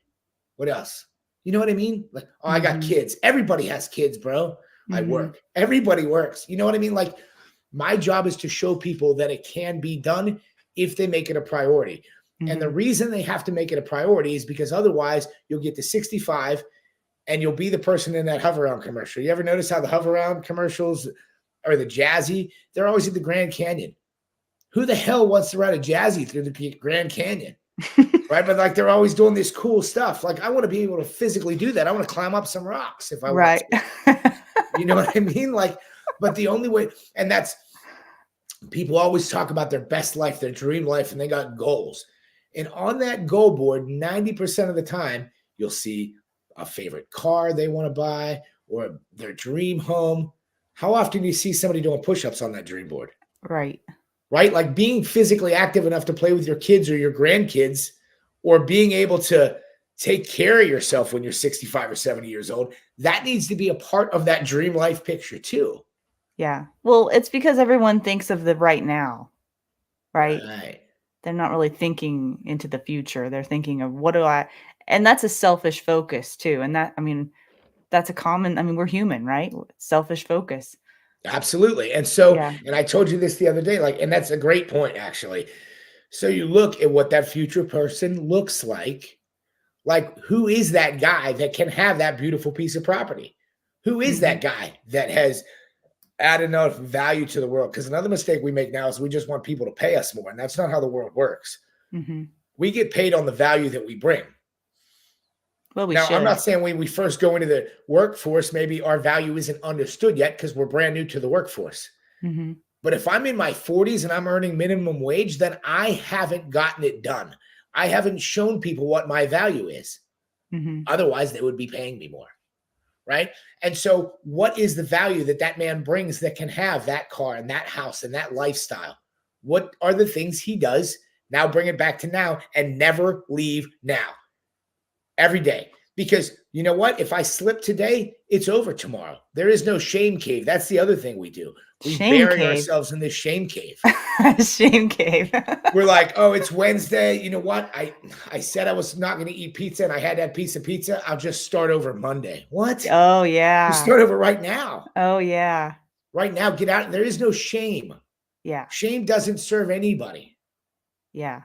What else? You know what I mean? Like, oh, I got kids. Everybody has kids, bro. I work. Everybody works. You know what I mean? Like, my job is to show people that it can be done if they make it a priority. And the reason they have to make it a priority is because otherwise you'll get to 65 and you'll be the person in that hover round commercial. You ever notice how the hover round commercials or the Jazzy, they're always in the Grand Canyon. Who the hell wants to ride a Jazzy through the Grand Canyon? Right? But like, they're always doing this cool stuff. Like, I want to be able to physically do that. I want to climb up some rocks if I want to. You know what I mean? Like, but the only way, and that's, people always talk about their best life, their dream life, and they got goals. And on that goal board, 90% of the time, you'll see a favorite car they want to buy or their dream home. How often do you see somebody doing push-ups on that dream board? Right. Right? Like, being physically active enough to play with your kids or your grandkids, or being able to take care of yourself when you're 65 or 70 years old, that needs to be a part of that dream life picture too. Yeah. Well, it's because everyone thinks of the right now, right? Right. They're not really thinking into the future. They're thinking of and that's a selfish focus too. And that's a common, we're human, right? Selfish focus. Absolutely. And so, Yeah. and I told you this the other day, like, and that's a great point, actually. So you look at what that future person looks like who is that guy that can have that beautiful piece of property? Who is that guy that has added enough value to the world? Because another mistake we make now is we just want people to pay us more. And that's not how the world works. We get paid on the value that we bring. Well, we now, should. I'm not saying when we first go into the workforce, maybe our value isn't understood yet because we're brand new to the workforce. But if I'm in my 40s and I'm earning minimum wage, then I haven't gotten it done. I haven't shown people what my value is. Otherwise, they would be paying me more. Right? And so what is the value that that man brings that can have that car and that house and that lifestyle? What are the things he does? Now bring it back to now and never leave now. Every day. Because you know what? If I slip today, it's over tomorrow. There is no shame cave. That's the other thing we do. We bury ourselves in this shame cave. Shame cave. We're like, oh, it's Wednesday. You know what? I said I was not going to eat pizza and I had that piece of pizza. I'll just start over Monday. What? Oh, yeah. You start over right now. Oh, yeah. Right now, get out. There is no shame. Yeah. Shame doesn't serve anybody. Yeah.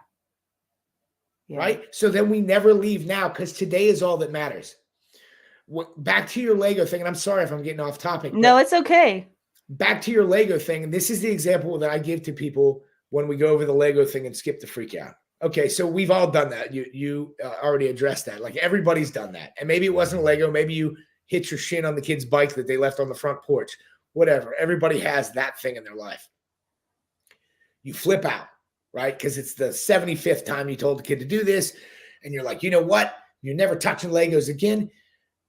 Right? So then we never leave now because today is all that matters. Back to your Lego thing, and I'm sorry if I'm getting off topic. No, it's okay. Back to your Lego thing, and this is the example that I give to people when we go over the Lego thing and skip the freak out. Okay, so we've all done that. You already addressed that. Like, everybody's done that. And maybe it wasn't Lego. Maybe you hit your shin on the kid's bike that they left on the front porch. Whatever. Everybody has that thing in their life. You flip out. Right? Because it's the 75th time you told the kid to do this. And you're like, you know what? You're never touching Legos again.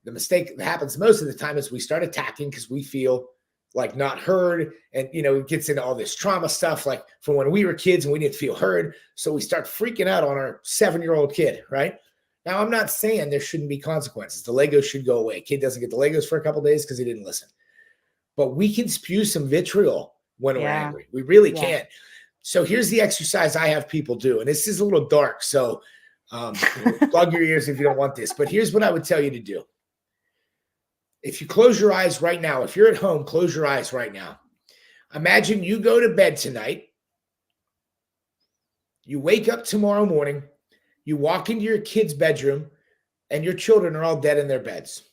The mistake that happens most of the time is we start attacking because we feel like not heard. And, it gets into all this trauma stuff, like from when we were kids and we didn't feel heard. So we start freaking out on our 7-year-old kid, right? Now, I'm not saying there shouldn't be consequences. The Legos should go away. Kid doesn't get the Legos for a couple of days because he didn't listen. But we can spew some vitriol when we're angry. We really can. So here's the exercise I have people do. And this is a little dark. So plug your ears if you don't want this. But here's what I would tell you to do. If you close your eyes right now, if you're at home, close your eyes right now. Imagine you go to bed tonight. You wake up tomorrow morning. You walk into your kid's bedroom and your children are all dead in their beds.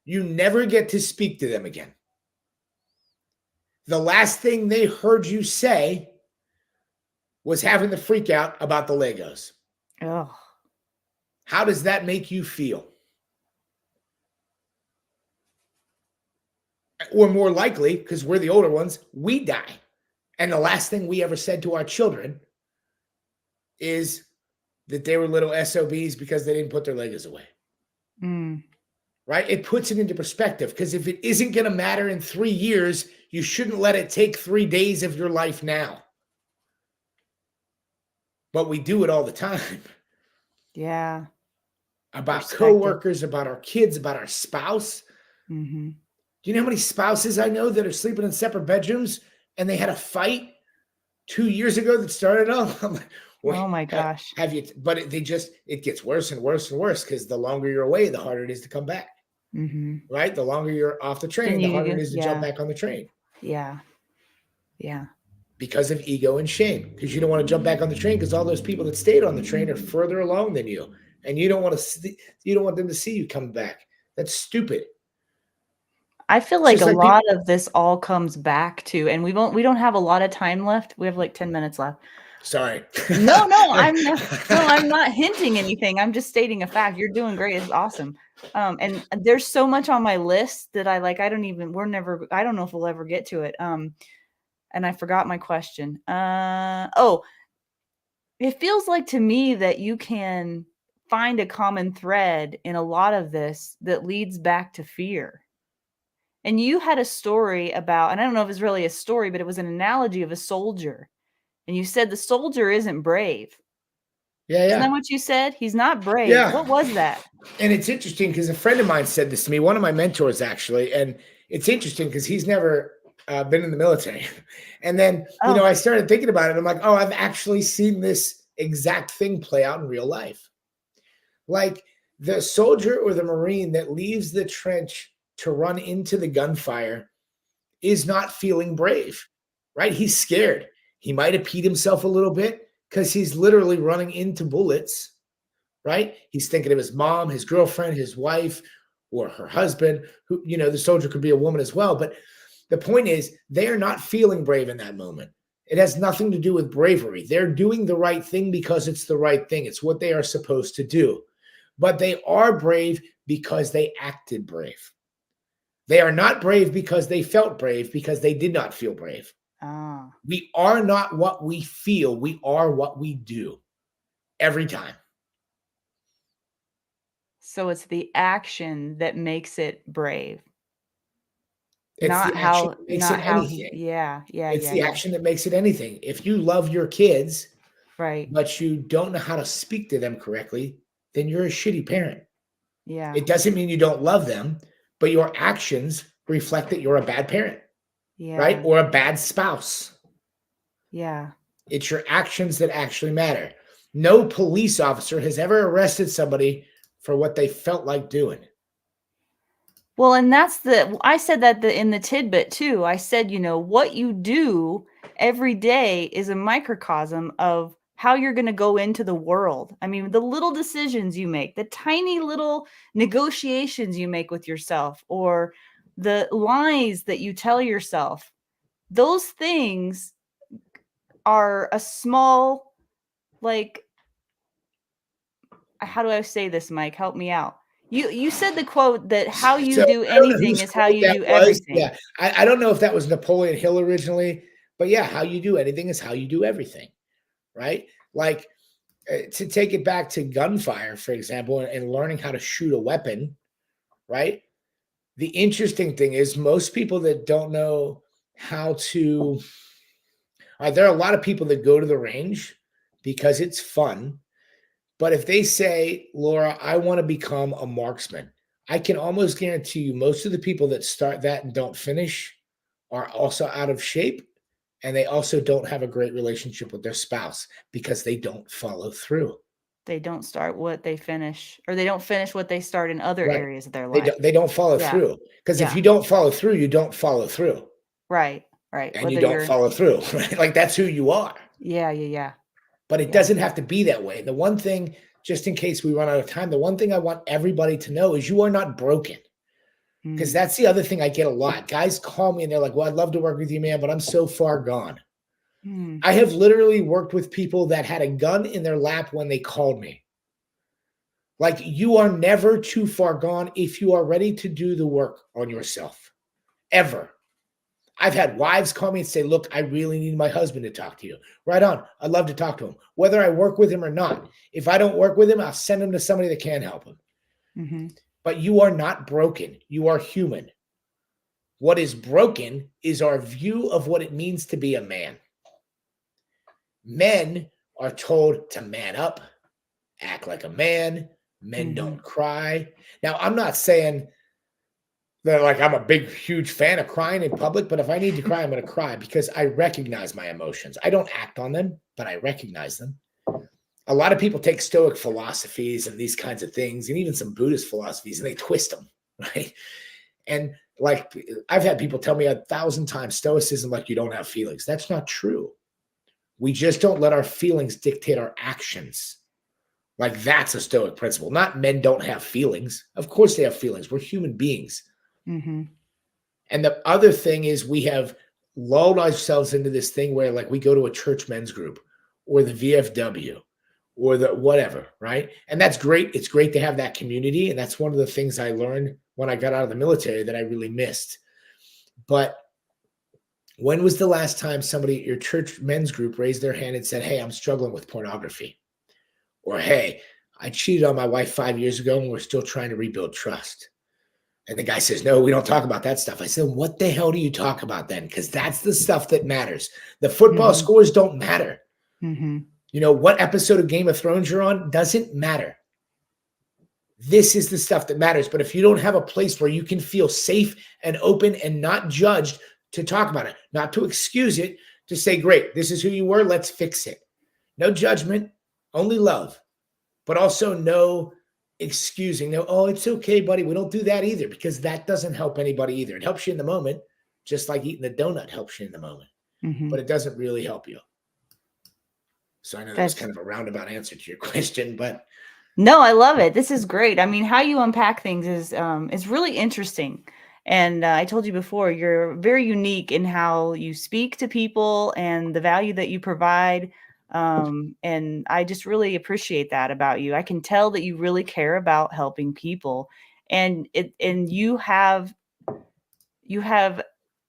You never get to speak to them again. the last thing they heard you say was having the freak out about the Legos. Oh, How does that make you feel? Or more likely, because we're the older ones, we die. And the last thing we ever said to our children is that they were little SOBs because they didn't put their Legos away. Right? It puts it into perspective, because if it isn't going to matter in 3 years, you shouldn't let it take 3 days of your life now. But we do it all the time. Yeah. About coworkers, about our kids, about our spouse. Mm-hmm. Do you know how many spouses I know that are sleeping in separate bedrooms and they had a fight 2 years ago that started off? I'm like, oh my gosh. Have you? But it gets worse and worse and worse, because the longer you're away, the harder it is to come back. Mm-hmm. Right? The longer you're off the train, the harder it is to jump back on the train. Yeah. Yeah. Because of ego and shame. Because you don't want to jump back on the train, because all those people that stayed on the train are further along than you. And you don't want them to see you come back. That's stupid. I feel like a lot of this all comes back to, and we don't have a lot of time left. We have like 10 minutes left. Sorry. No, I'm not hinting anything. I'm just stating a fact. You're doing great. It's awesome. And there's so much on my list that I don't know if we'll ever get to it. And I forgot my question. It feels like to me that you can find a common thread in a lot of this that leads back to fear. And you had a story about, and I don't know if it's really a story, but it was an analogy of a soldier. And you said the soldier isn't brave. Yeah. Isn't that what you said? He's not brave. Yeah. What was that? And it's interesting because a friend of mine said this to me, one of my mentors actually. And it's interesting because he's never been in the military. And then, I started thinking about it. I'm like, I've actually seen this exact thing play out in real life. Like the soldier or the Marine that leaves the trench to run into the gunfire is not feeling brave, right? He's scared. He might have peed himself a little bit because he's literally running into bullets, right? He's thinking of his mom, his girlfriend, his wife, or her husband, who, the soldier could be a woman as well. But the point is, they are not feeling brave in that moment. It has nothing to do with bravery. They're doing the right thing because it's the right thing. It's what they are supposed to do. But they are brave because they acted brave. They are not brave because they felt brave, because they did not feel brave. We are not what we feel. We are what we do every time. So it's the action that makes it brave. It's not the how, action that makes not it how anything. It's the action that makes it anything. If you love your kids, right, but you don't know how to speak to them correctly, then you're a shitty parent. Yeah. It doesn't mean you don't love them, but your actions reflect that you're a bad parent. Yeah. Right? Or a bad spouse. Yeah. It's your actions that actually matter. No police officer has ever arrested somebody for what they felt like doing. Well, and I said that in the tidbit too. I said, what you do every day is a microcosm of how you're going to go into the world. I mean, the little decisions you make, the tiny little negotiations you make with yourself, or the lies that you tell yourself, those things are a small, like, how do I say this, Mike? Help me out. You said the quote that how you do anything is how you do everything. Yeah, I don't know if that was Napoleon Hill originally, but yeah, how you do anything is how you do everything, right? Like to take it back to gunfire, for example, and learning how to shoot a weapon, right? The interesting thing is most people that don't know how to, there are a lot of people that go to the range because it's fun. But if they say, Laura, I want to become a marksman, I can almost guarantee you most of the people that start that and don't finish are also out of shape. And they also don't have a great relationship with their spouse because they don't follow through. They don't start what they finish, or they don't finish what they start in other areas of their life. They don't follow through. Because if you don't follow through, you don't follow through. Right. And whether you don't follow through, right? Like that's who you are. Yeah. But it doesn't have to be that way. The one thing, just in case we run out of time, the one thing I want everybody to know is you are not broken. Because that's the other thing I get a lot. Guys call me and they're like, well, I'd love to work with you, man, but I'm so far gone. I have literally worked with people that had a gun in their lap when they called me. Like, you are never too far gone if you are ready to do the work on yourself. Ever. I've had wives call me and say, look, I really need my husband to talk to you. Right on. I'd love to talk to him, whether I work with him or not. If I don't work with him, I'll send him to somebody that can help him. But you are not broken. You are human. What is broken is our view of what it means to be a man. Men are told to man up, act like a man. Men don't cry. Now, I'm not saying that like I'm a big, huge fan of crying in public, but if I need to cry, I'm going to cry because I recognize my emotions. I don't act on them, but I recognize them. A lot of people take Stoic philosophies and these kinds of things, and even some Buddhist philosophies, and they twist them, right? And like, I've had people tell me 1,000 times, Stoicism, like, you don't have feelings. That's not true. We just don't let our feelings dictate our actions. Like, that's a Stoic principle. Not men don't have feelings. Of course they have feelings. We're human beings. And the other thing is we have lulled ourselves into this thing where, like, we go to a church men's group or the VFW or the whatever, right? And that's great. It's great to have that community. And that's one of the things I learned when I got out of the military that I really missed. But when was the last time somebody at your church men's group raised their hand and said, hey, I'm struggling with pornography? Or, hey, I cheated on my wife 5 years ago and we're still trying to rebuild trust. And the guy says, no, we don't talk about that stuff. I said, what the hell do you talk about then? Because that's the stuff that matters. The football scores don't matter. You know, what episode of Game of Thrones you're on doesn't matter. This is the stuff that matters. But if you don't have a place where you can feel safe and open and not judged to talk about it, not to excuse it, to say, great, this is who you were, let's fix it. No judgment, only love, but also no excusing. No, oh, it's okay, buddy. We don't do that either, because that doesn't help anybody either. It helps you in the moment, just like eating a donut helps you in the moment, but it doesn't really help you. So I know that was kind of a roundabout answer to your question, but no, I love it. This is great. I mean, how you unpack things is really interesting. And I told you before, you're very unique in how you speak to people and the value that you provide. And I just really appreciate that about you. I can tell that you really care about helping people, and you have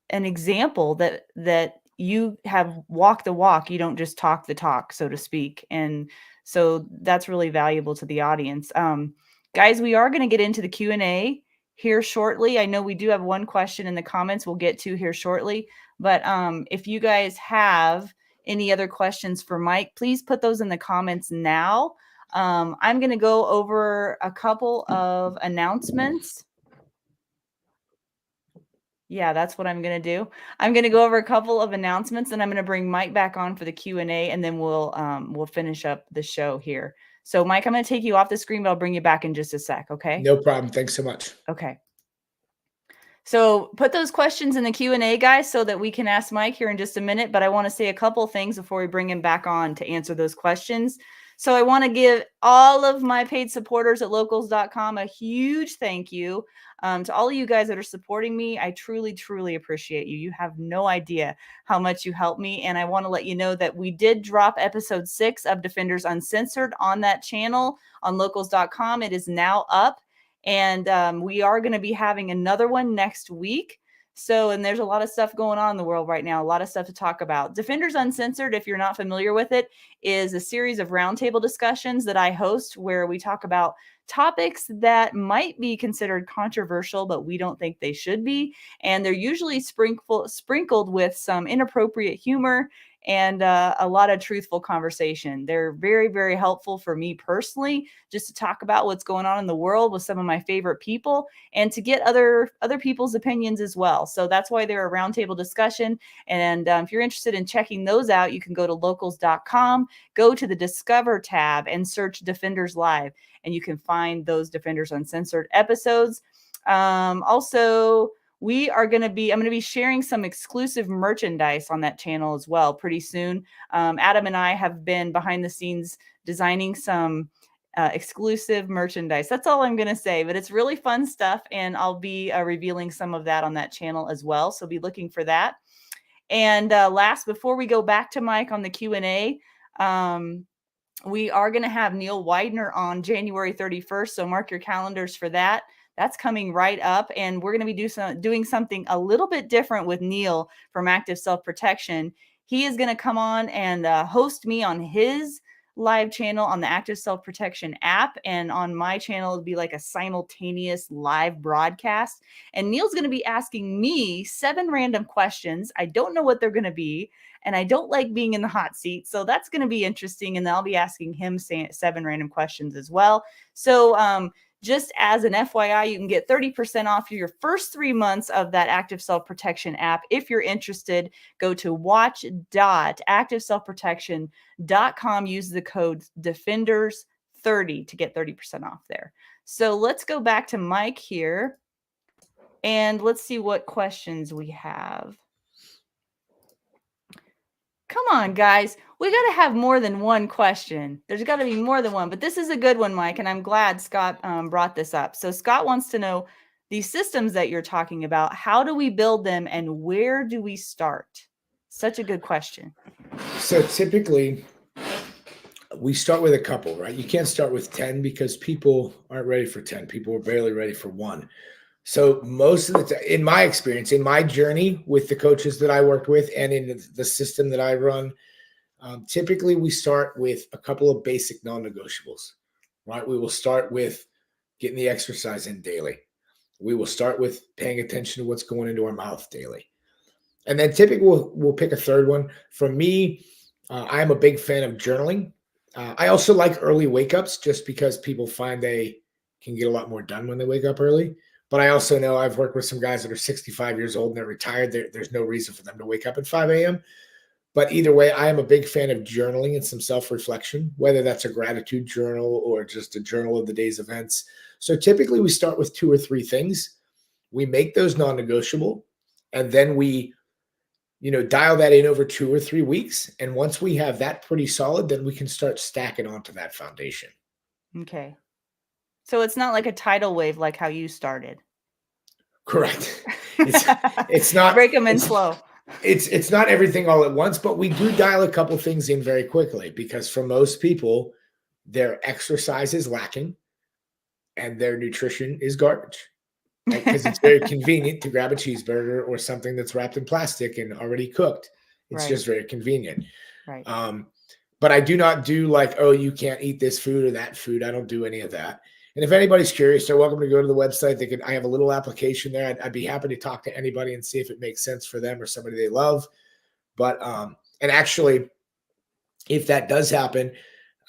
an example that you have walked the walk. You don't just talk the talk, so to speak. And so that's really valuable to the audience. Guys, we are going to get into the Q&A here shortly. I know we do have one question in the comments we'll get to here shortly, but if you guys have any other questions for Mike, please put those in the comments now. I'm going to go over a couple of announcements. Yeah, that's what I'm going to do. I'm going to go over a couple of announcements, and I'm going to bring Mike back on for the Q&A, and then we'll finish up the show here. So, Mike, I'm going to take you off the screen, but I'll bring you back in just a sec, okay? No problem. Thanks so much. Okay. So put those questions in the Q&A, guys, so that we can ask Mike here in just a minute. But I want to say a couple things before we bring him back on to answer those questions. So I want to give all of my paid supporters at locals.com a huge thank you. To all of you guys that are supporting me. I truly, truly appreciate you. You have no idea how much you help me. And I want to let you know that we did drop episode 6 of Defenders Uncensored on that channel on locals.com. It is now up. And we are going to be having another one next week. So, and there's a lot of stuff going on in the world right now, a lot of stuff to talk about. Defenders Uncensored, if you're not familiar with it, is a series of roundtable discussions that I host where we talk about topics that might be considered controversial, but we don't think they should be. And they're usually sprinkled with some inappropriate humor and a lot of truthful conversation. They're very, very helpful for me personally, just to talk about what's going on in the world with some of my favorite people and to get other people's opinions as well. So that's why they're a roundtable discussion. And if you're interested in checking those out, you can go to locals.com, go to the Discover tab and search Defenders Live, and you can find those Defenders Uncensored episodes. Also, I'm going to be sharing some exclusive merchandise on that channel as well pretty soon. Adam and I have been behind the scenes designing some exclusive merchandise. That's all I'm going to say, but it's really fun stuff. And I'll be revealing some of that on that channel as well. So be looking for that. And last, before we go back to Mike on the Q&A, we are going to have Neil Widener on January 31st. So mark your calendars for that. That's coming right up. And we're going to be doing something a little bit different with Neil from Active Self-Protection. He is going to come on and host me on his live channel on the Active Self-Protection app. And on my channel, it'll be like a simultaneous live broadcast. And Neil's going to be asking me 7 random questions. I don't know what they're going to be. And I don't like being in the hot seat. So that's going to be interesting. And I'll be asking him 7 random questions as well. So just as an FYI, you can get 30% off your first 3 months of that Active Self-Protection app. If you're interested, go to watch.activeselfprotection.com. Use the code DEFENDERS30 to get 30% off there. So let's go back to Mike here. And let's see what questions we have. Come on, guys. We got to have more than one question. There's got to be more than one, but this is a good one, Mike, and I'm glad Scott brought this up. So Scott wants to know these systems that you're talking about. How do we build them and where do we start? Such a good question. So typically we start with a couple, right? You can't start with 10 because people aren't ready for 10. People are barely ready for 1. So most of the time, in my experience, in my journey with the coaches that I worked with and in the system that I run, typically we start with a couple of basic non-negotiables, right? We will start with getting the exercise in daily. We will start with paying attention to what's going into our mouth daily. And then typically we'll pick a third one. For me, I'm a big fan of journaling. I also like early wake-ups just because people find they can get a lot more done when they wake up early. But I also know I've worked with some guys that are 65 years old and they're retired. There's no reason for them to wake up at 5 a.m. But either way, I am a big fan of journaling and some self-reflection, whether that's a gratitude journal or just a journal of the day's events. So typically we start with 2 or 3 things. We make those non-negotiable, and then we, dial that in over 2 or 3 weeks. And once we have that pretty solid, then we can start stacking onto that foundation. Okay. So it's not like a tidal wave like how you started. Correct. It's not break them in slow. It's not everything all at once, but we do dial a couple things in very quickly because for most people, their exercise is lacking and their nutrition is garbage. Right? Because it's very convenient to grab a cheeseburger or something that's wrapped in plastic and already cooked. It's just very convenient. Right. But I do not do like, oh, you can't eat this food or that food. I don't do any of that. And if anybody's curious, they're welcome to go to the website. I have a little application there. I'd be happy to talk to anybody and see if it makes sense for them or somebody they love. But, and actually, if that does happen,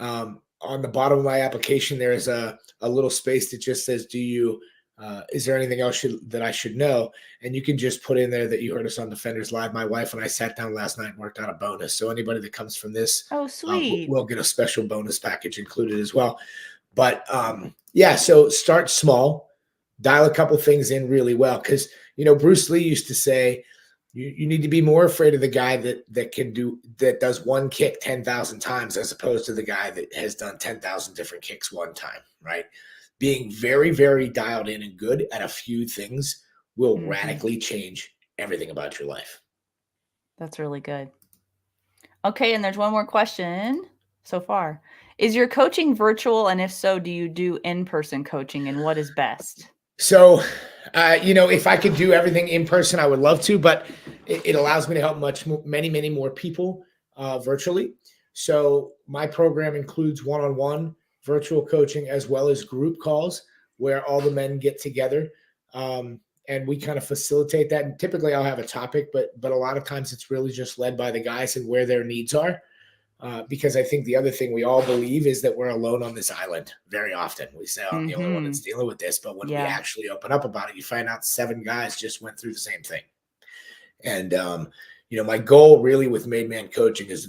on the bottom of my application, there is a little space that just says, is there anything else that I should know? And you can just put in there that you heard us on Defenders Live. My wife and I sat down last night and worked out a bonus. So anybody that comes from this, oh, sweet, will get a special bonus package included as well. But yeah, so start small, dial a couple things in really well. Because, Bruce Lee used to say, you need to be more afraid of the guy that does one kick 10,000 times as opposed to the guy that has done 10,000 different kicks one time, right? Being very, very dialed in and good at a few things will radically change everything about your life. That's really good. Okay, and there's one more question so far. Is your coaching virtual? And if so, do you do in-person coaching, and what is best? So, if I could do everything in person, I would love to, but it allows me to help many more people virtually. So my program includes one-on-one virtual coaching as well as group calls where all the men get together. And we kind of facilitate that. And typically I'll have a topic, but a lot of times it's really just led by the guys and where their needs are. Because I think the other thing we all believe is that we're alone on this island very often. We say, I'm the only one that's dealing with this. But when we actually open up about it, you find out 7 guys just went through the same thing. And, my goal really with MadeMan coaching is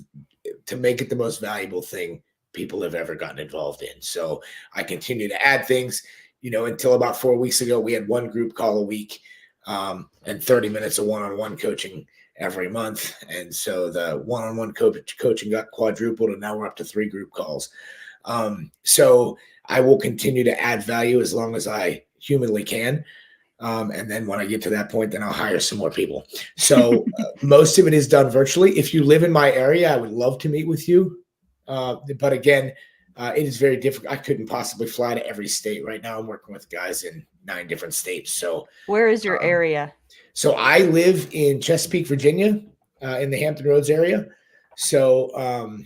to make it the most valuable thing people have ever gotten involved in. So I continue to add things, until about 4 weeks ago, we had 1 group call a week and 30 minutes of one-on-one coaching every month. And so the one-on-one coaching got quadrupled, and now we're up to 3 group calls. So I will continue to add value as long as I humanly can. And then when I get to that point, then I'll hire some more people. So most of it is done virtually. If you live in my area, I would love to meet with you. But again, it is very difficult. I couldn't possibly fly to every state. Right now I'm working with guys in 9 different states. So where is your area? So I live in Chesapeake, Virginia, in the Hampton Roads area. So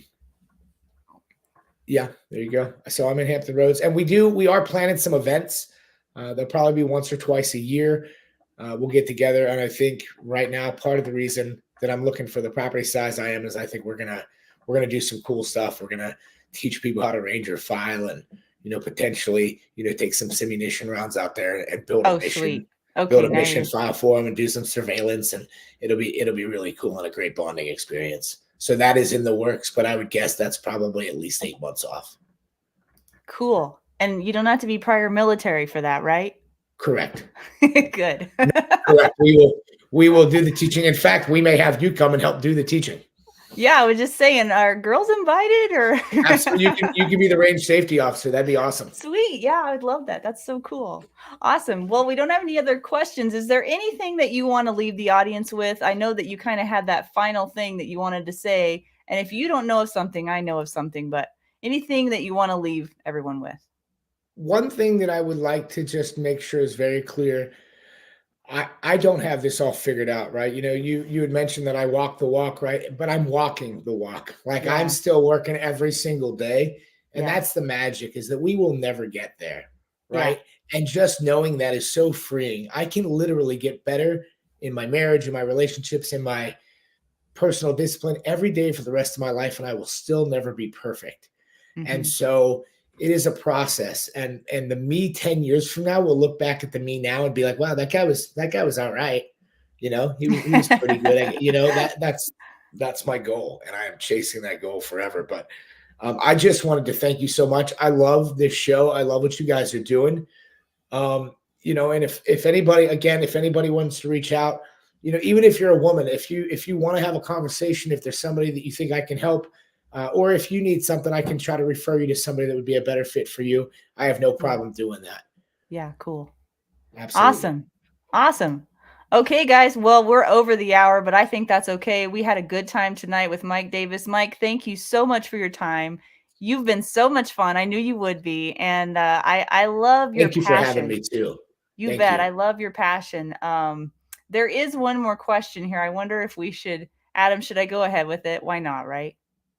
yeah, there you go. So I'm in Hampton Roads, and we are planning some events. They'll probably be once or twice a year. We'll get together, and I think right now part of the reason that I'm looking for the property size I am is I think we're gonna do some cool stuff. We're gonna teach people how to Ranger file, and potentially take some simunition rounds out there and build a mission. Sweet. Okay, build a mission file for them and do some surveillance, and it'll be really cool and a great bonding experience. So that is in the works, but I would guess that's probably at least 8 months off. Cool. And you don't have to be prior military for that, right? Correct. Good. Correct. We will do the teaching. In fact, we may have you come and help do the teaching. Yeah, I was just saying, are girls invited or? Absolutely. You can be the range safety officer. That'd be awesome. Sweet. Yeah, I would love that. That's so cool. Awesome. Well, we don't have any other questions. Is there anything that you want to leave the audience with? I know that you kind of had that final thing that you wanted to say. And if you don't know of something, I know of something, but anything that you want to leave everyone with? One thing that I would like to just make sure is very clear. I don't have this all figured out, right? You had mentioned that I walk the walk, right? But I'm walking the walk. Like I'm still working every single day. And that's the magic, is that we will never get there, right? And just knowing that is so freeing. I can literally get better in my marriage, in my relationships, in my personal discipline every day for the rest of my life, and I will still never be perfect. Mm-hmm. And so it is a process, and the me 10 years from now will look back at the me now and be like, wow, that guy was all right. He was pretty good. That's my goal, and I am chasing that goal forever. But I just wanted to thank you so much. I love this show. I love what you guys are doing. And if anybody wants to reach out, even if you're a woman, if you want to have a conversation, if there's somebody that you think I can help, or if you need something, I can try to refer you to somebody that would be a better fit for you. I have no problem doing that. Yeah, cool. Absolutely. Awesome. Okay, guys. Well, we're over the hour, but I think that's okay. We had a good time tonight with Mike Davis. Mike, thank you so much for your time. You've been so much fun. I knew you would be. And I love your passion. Thank you for having me too. You bet. I love your passion. There is one more question here. I wonder if we should, Adam, should I go ahead with it? Why not, right?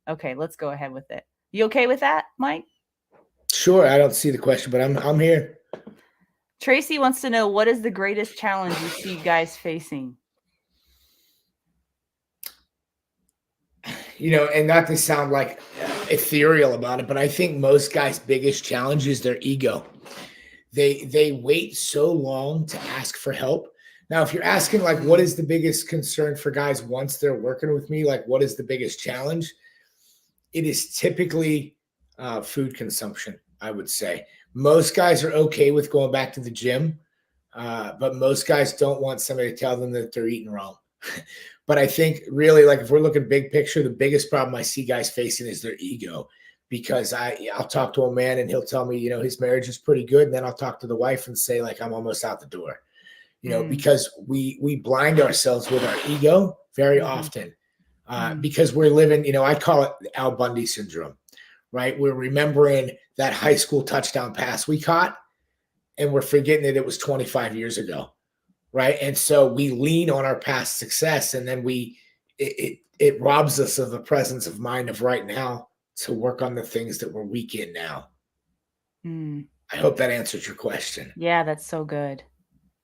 Okay, let's go ahead with it. You okay with that, Mike? Sure. I don't see the question, but I'm here. Tracy wants to know, what is the greatest challenge you see guys facing? And not to sound like ethereal about it, but I think most guys' biggest challenge is their ego. They wait so long to ask for help. Now, if you're asking like, what is the biggest concern for guys once they're working with me? Like, what is the biggest challenge? It is typically food consumption, I would say. Most guys are okay with going back to the gym, but most guys don't want somebody to tell them that they're eating wrong. But I think really, like, if we're looking big picture, the biggest problem I see guys facing is their ego. Because I'll talk to a man and he'll tell me, his marriage is pretty good. And then I'll talk to the wife and say, like, I'm almost out the door, because we blind ourselves with our ego very often. Because we're living, I call it Al Bundy syndrome, right? We're remembering that high school touchdown pass we caught, and we're forgetting that it was 25 years ago, right? And so we lean on our past success, and then it robs us of the presence of mind of right now to work on the things that we're weak in now. I hope that answers your question. Yeah, that's so good.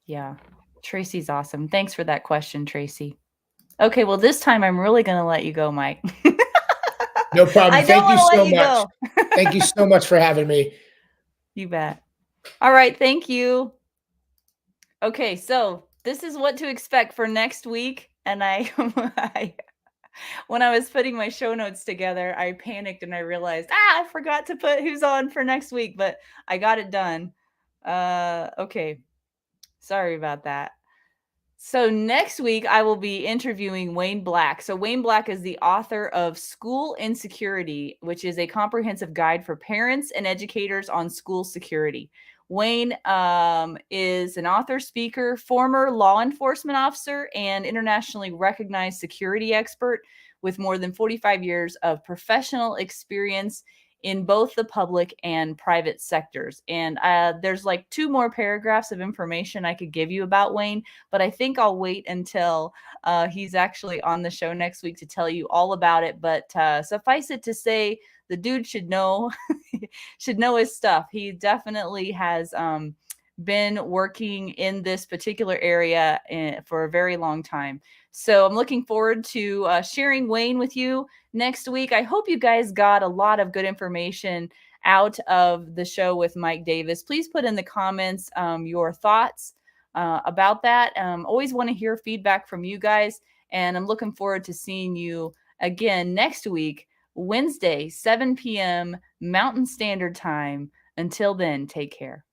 Yeah. Tracy's awesome. Thanks for that question, Tracy. Okay, well, this time I'm really going to let you go, Mike. No problem. Thank you so much. Thank you so much for having me. You bet. All right. Thank you. Okay, so this is what to expect for next week. And when I was putting my show notes together, I panicked and I realized, I forgot to put who's on for next week, but I got it done. Okay. Sorry about that. So next week, I will be interviewing Wayne Black. So Wayne Black is the author of School Insecurity, which is a comprehensive guide for parents and educators on school security. Wayne is an author, speaker, former law enforcement officer, and internationally recognized security expert with more than 45 years of professional experience in both the public and private sectors. And there's like 2 more paragraphs of information I could give you about Wayne, but I think I'll wait until he's actually on the show next week to tell you all about it. But suffice it to say, the dude should know should know his stuff. He definitely has been working in this particular area for a very long time. So I'm looking forward to sharing Wayne with you next week. I hope you guys got a lot of good information out of the show with Mike Davis. Please put in the comments your thoughts about that. Always want to hear feedback from you guys. And I'm looking forward to seeing you again next week, Wednesday, 7 p.m. Mountain Standard Time. Until then, take care.